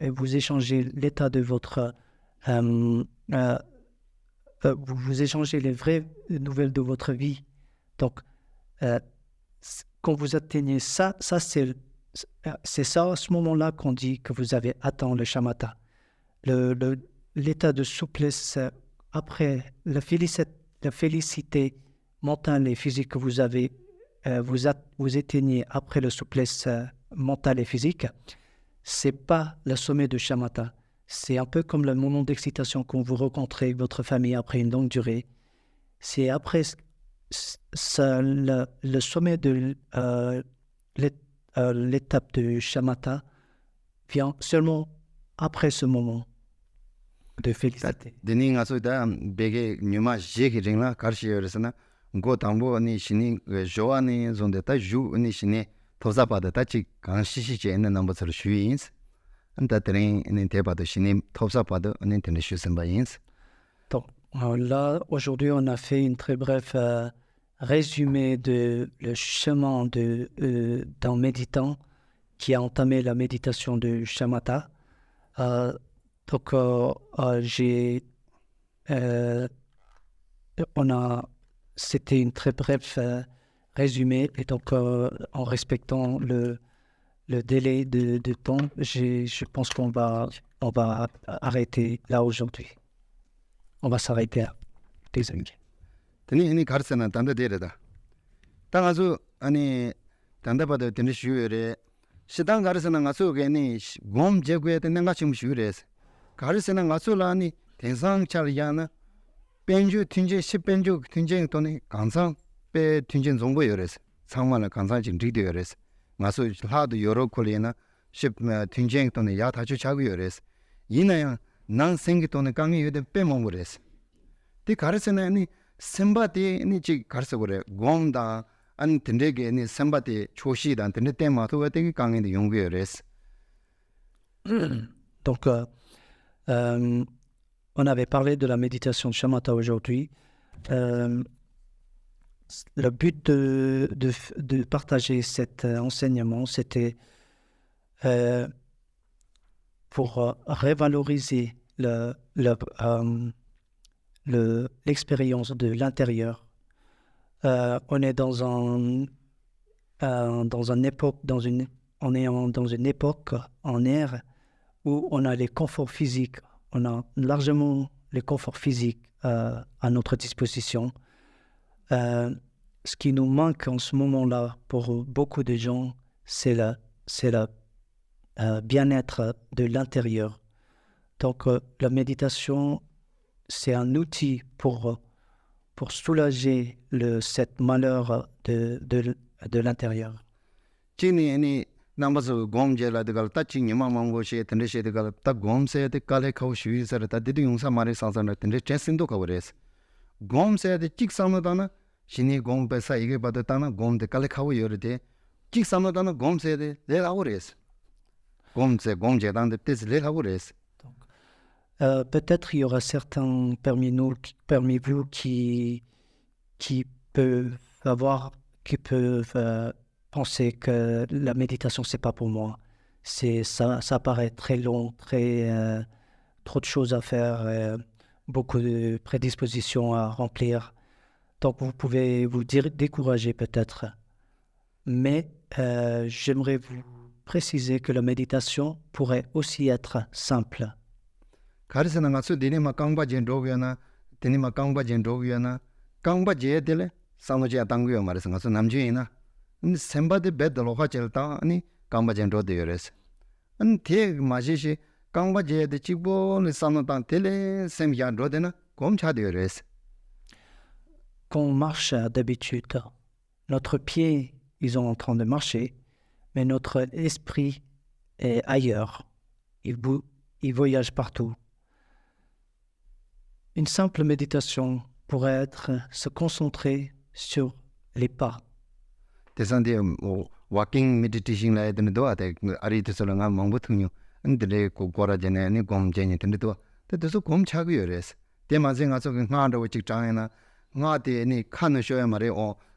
vous échangez l'état de votre... vous échangez les vraies nouvelles de votre vie. Donc, quand vous atteignez ça c'est ça, à ce moment-là, qu'on dit que vous avez atteint le shamatha. L'état de souplesse après la félicité mentale et physique que vous avez, vous atteignez après la souplesse mentale et physique, c'est pas le sommet de shamatha. C'est un peu comme le moment d'excitation quand vous rencontrez votre famille après une longue durée. C'est après ça, le sommet de l'étape de shamatha vient seulement après ce moment de félicité. 데닝 아소다 베게 뉴마 제기링라 가르시여서나 고 담보 아니 신이 조아니 존데타 주 아니 신이 토사바다 치 강시시제 있는 넘버서 슈인스 안다 드링 인 대바도 신이 토사바다 아니 텐데 슈선바인스. Donc là, aujourd'hui, on a fait une très bref résumé de le chemin d'un méditant qui a entamé la méditation de shamatha. Donc, c'était une très bref résumé, et donc en respectant le délai de temps, je pense qu'on va arrêter là aujourd'hui. On va s'arrêter là. Désolé. 데니 가르스나 단다 데르다. 당아주 아니 단다바도 데니 슈여레 시당 가르스나 가수게니 곰 제구에 된가 지금 슈여레스. 가르스나 가수라니 대상 차리야나 벤주 튕제 10벤주 튕제 돈이 강상 빼 튕제 정보 여레스. 상만의 강상 지금 리드 여레스. 가수 하도 여러 콜리나 10 튕제 돈이 야 다주 자고 여레스. 이나야 난 생기 돈이 강이 여대 빼먹으레스. 디 가르스나니 셈바티 니치 가르쳐 그래. 곰다 안 텐데게 니 셈바티 초시다 텐데 때마도 어떻게 강인데 용구여레스. Donc, on avait parlé de la méditation de shamatha aujourd'hui. Le but de partager cet enseignement, c'était pour revaloriser l'expérience de l'intérieur. On est dans une époque en ère où on a les conforts physiques, on a largement les conforts physiques à notre disposition. Ce qui nous manque en ce moment-là pour beaucoup de gens, c'est le bien-être de l'intérieur. Donc la méditation, c'est un outil pour soulager cette malheur de l'intérieur. 지니 아니 남바서 곰제라드갈 따치 니마망고시 텐데시드갈 따 곰세데 칼레 카우슈이서라 따디디 용사 마리 상상나 텐데 제신도 가버레스 곰세데 찍삼나다나 신이 곰베사 이게 받았다나 곰데 칼레 카우 요르데 찍삼나다나 곰세데 레라오레스 곰세 곰제단데 뜻 레라오레스. Peut-être il y aura certains parmi vous qui peuvent penser que la méditation c'est pas pour moi. Ça paraît très long, trop de choses à faire, beaucoup de prédispositions à remplir. Donc vous pouvez vous décourager peut-être. Mais j'aimerais vous préciser que la méditation pourrait aussi être simple. 가르스나 가서 데니마 강바젠 로그야나 데니마 강바젠 로그야나 강바제데레 상노제 당고요 말해서 가서 남주이나 셈바데 베드로 하jel다 아니 강바젠 로데요레스 데 마시시 강바제데 치보니 상노탄 텔레 셈야 로데나 곰차데요레스. Quand on marche d'habitude, notre pied, ils sont en train de marcher, mais notre esprit est ailleurs. Il voyage partout. Une simple méditation pourrait être se concentrer sur les pas. 대산데 walking meditation 라 해드는도 아데 아리트서랑아 망부통요 근데 고고라제네 아니 곰제니 된도 때도 곰차고요레스 대만생 가서 나도 직장에나 나데 니 칸을 쇼야 말에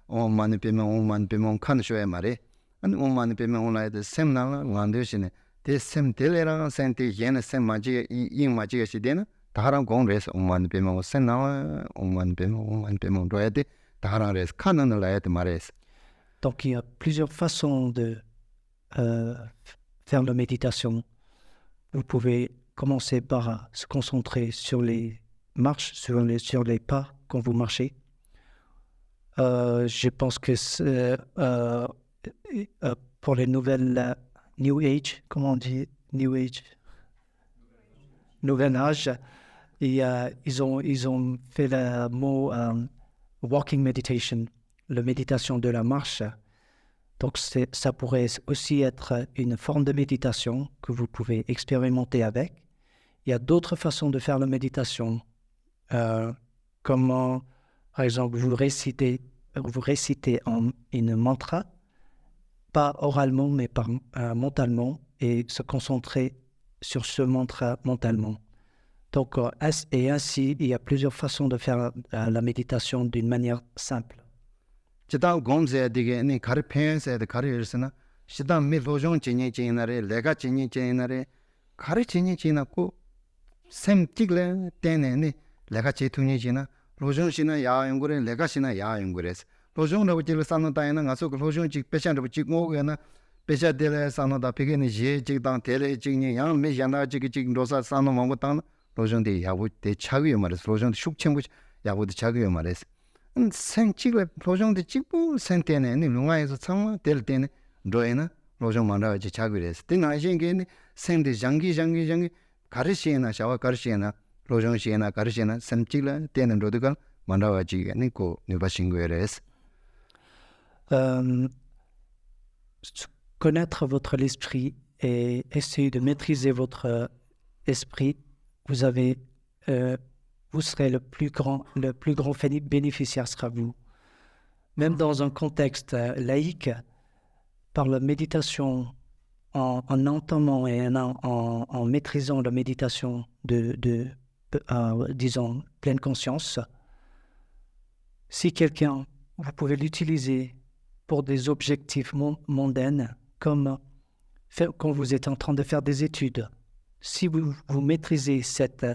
많이 빼면 칸을 쇼야 말에 아니 많이 빼면 온라이드 셈나 완데시네 대셈 텔레랑 센테 예네 셈마지 이마지가 시데나 다랑 공레스 많이 빼면 셈나 많이 빼면 로야데 다랑 레스 칸을 라야데 말레스. Donc il y a plusieurs façons de faire la méditation. Vous pouvez commencer par se concentrer sur les marches, sur les pas quand vous marchez. Je pense que pour les nouvelles New Age, comment on dit New Age? Nouvel âge, ils ont fait le mot walking meditation, la méditation de la marche. Donc ça pourrait aussi être une forme de méditation que vous pouvez expérimenter avec. Il y a d'autres façons de faire la méditation. Comment, par exemple, vous récitez une mantra, pas oralement, mais mentalement, et se concentrer sur ce mantra mentalement. Donc, et ainsi, il y a plusieurs façons de faire la méditation d'une manière simple. 지다 곰세되게 니 가르펜세데 가르르스나 시다 미로종 진이진나레 레가 진이진나레 가르진이 지나고 셈 찍래 때네니 레가 제투니지나 로종시나 야연구레 레가시나 야연구레스 로종라고 질 산노다이나 가서 로종 직 배찬도 찍고거나 배샤델에 산노다 비게니 제 직당 델레 직니 양 메야나 직 로사 산노 먹었다 로종데 야부 대 차위에 말해서 로종도 숙청부 야부도 차위에 말해서 생치고 로종도 찍고 생때네 롱아에서 참마 될 때는 로에나 로종 만나지 차기래서 때나신게 생데 장기 가르시에나 샤와 가르시에나 로종시에나 가르시에나 생치라 때는 로드가 만나지 니고 네바싱고에레스. Connaître votre esprit et essayer de maîtriser votre esprit, vous serez le plus grand bénéficiaire sera vous. Même dans un contexte laïque, par la méditation, en entamant et en maîtrisant la méditation disons, pleine conscience, si quelqu'un, vous pouvez l'utiliser pour des objectifs mondains, comme quand vous êtes en train de faire des études. Si vous maîtrisez cette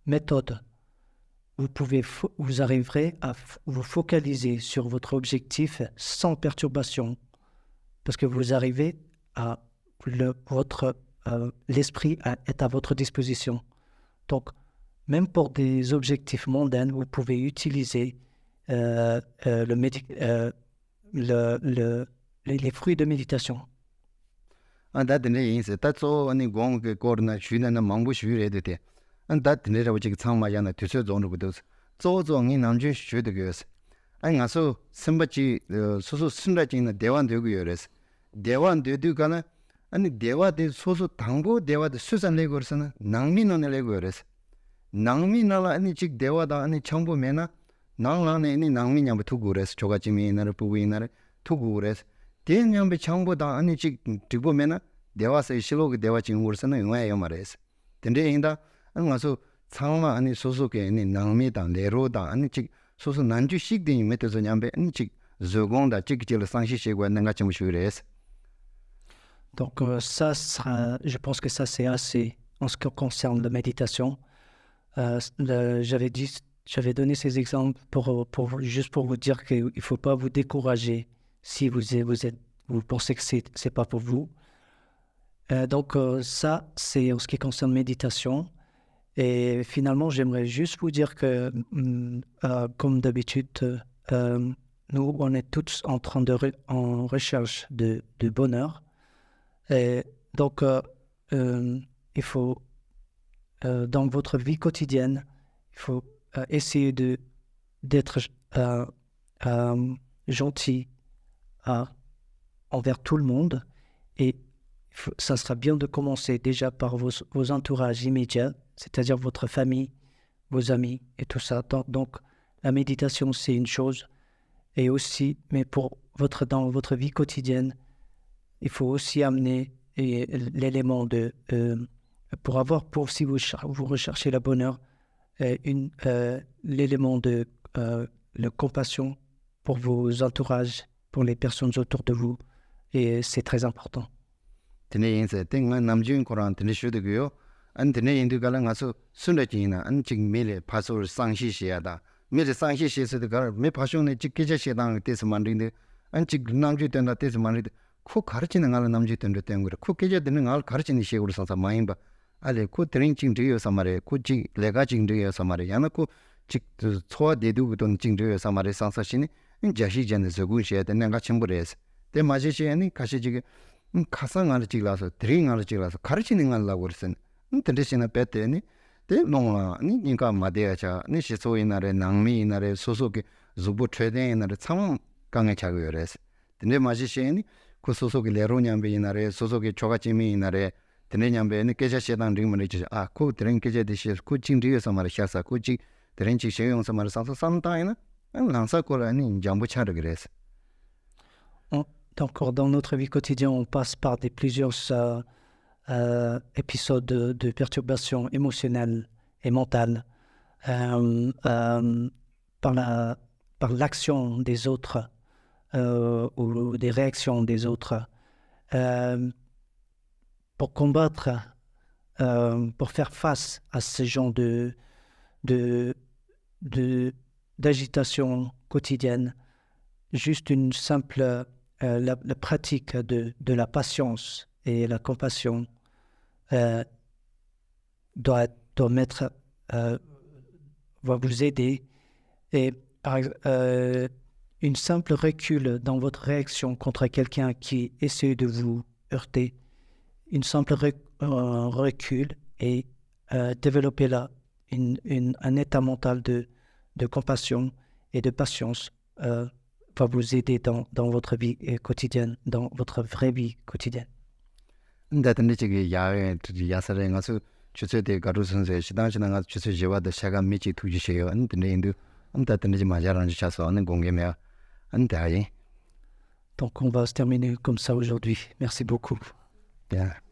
méthode, vous arriverez à vous focaliser sur votre objectif sans perturbation, parce que vous arrivez à l'esprit est à votre disposition. Donc, même pour des objectifs mondains, vous pouvez utiliser les fruits de méditation. 안다드네 인세 따조 아니 공게 거르나 쉬나나 망부 쉬레데데 안다드네라고 지금 상마야나 뒤서 존르고도 조종이 남주 쉬드게스 아니 가서 선바지 소소 순라지는 대wan 되고요레스 대wan 되두가나 아니 대화대 소소 당보 대화대 수산 레고르스나 낭미노네 레고르스 낭미나라 아니 직 대화다 아니 청보메나 낭라네 아니 낭미냐부 투구레스 조가지미나르 부위나르 투구레스 대냐부 청보다 아니 직 디보메나 대화세 실로그 대화 징우르스나 용화요 말레스 근데 인다 안가서 상마 아니 소소게 아니 낭미다 레로다 아니 직 소소 난주식 되니 메테서 냠베 아니 직 zogonda 직 상시시고 내가 좀 쉬레스 Donc je pense que ça c'est assez en ce qui concerne la méditation. J'avais donné ces exemples juste pour vous dire qu'il ne faut pas vous décourager si vous pensez que c'est pas pour vous. Donc ça c'est en ce qui concerne méditation. Et finalement j'aimerais juste vous dire que comme d'habitude nous on est tous en train en recherche de bonheur. Et donc, il faut, dans votre vie quotidienne, il faut essayer d'être gentil envers tout le monde. Et ça sera bien de commencer déjà par vos entourages immédiats, c'est-à-dire votre famille, vos amis et tout ça. Donc la méditation, c'est une chose. Et aussi, mais dans votre vie quotidienne, il faut aussi amener l'élément si vous recherchez le bonheur, l'élément de la compassion pour vos entourages, pour les personnes autour de vous, et c'est très important. tene yense tenga namjun koran tene shudegoyo an tene yendu gala ngaso sunajina an jing mele pasor sangshi shiada mele sangshi shese gar me pasone jikkeje shedang tesmandinde an jig namju tenda tesmandinde 코 가르치는 걸 남지 된다 때문에 코 깨져 되는 걸 가르치는 식으로 써서 많이 봐 알레 코 드링칭 되어서 말에 코지 내가 징 되어서 말에 야나코 직 소화 대두부터 징 되어서 말에 상사시니 자시 전에 저군시에 되는 거 첨부해서 때 맞으시니 가시 지게 가상을 찍라서 드링을 찍라서 가르치는 걸 하고 그랬으니 대신에 뺐더니 때 농라 니 인가 마대야자 니 시소의 날에 낭미 날에 소속의 주부 최대의 날에 참 강에 자고요래서 근데 맞으시니 그 소속의 레로냠베 이날에 소속의 조가지미 이날에 드네냠베는 깨자시당 링문에 주죠. 그 드랭 깨자듯이 그 징리에서 말이샤사 그지 드랭치 시용서 말 상서 산다이나 랑사코라니 잠부 차르 그래서. Donc dans notre vie quotidienne, on passe par plusieurs épisodes de perturbations émotionnelles et mentales par l'action des autres. Ou des réactions des autres pour combattre, pour faire face à ce genre d'agitation quotidienne. Juste une simple la pratique de la patience et la compassion va vous aider. Et par exemple, une simple recul dans votre réaction contre quelqu'un qui essaie de vous heurter, une simple recul et développer là un état mental de compassion et de patience va vous aider dans votre vie quotidienne, dans votre vraie vie quotidienne. Donc on va se terminer comme ça aujourd'hui. Merci beaucoup. Yeah.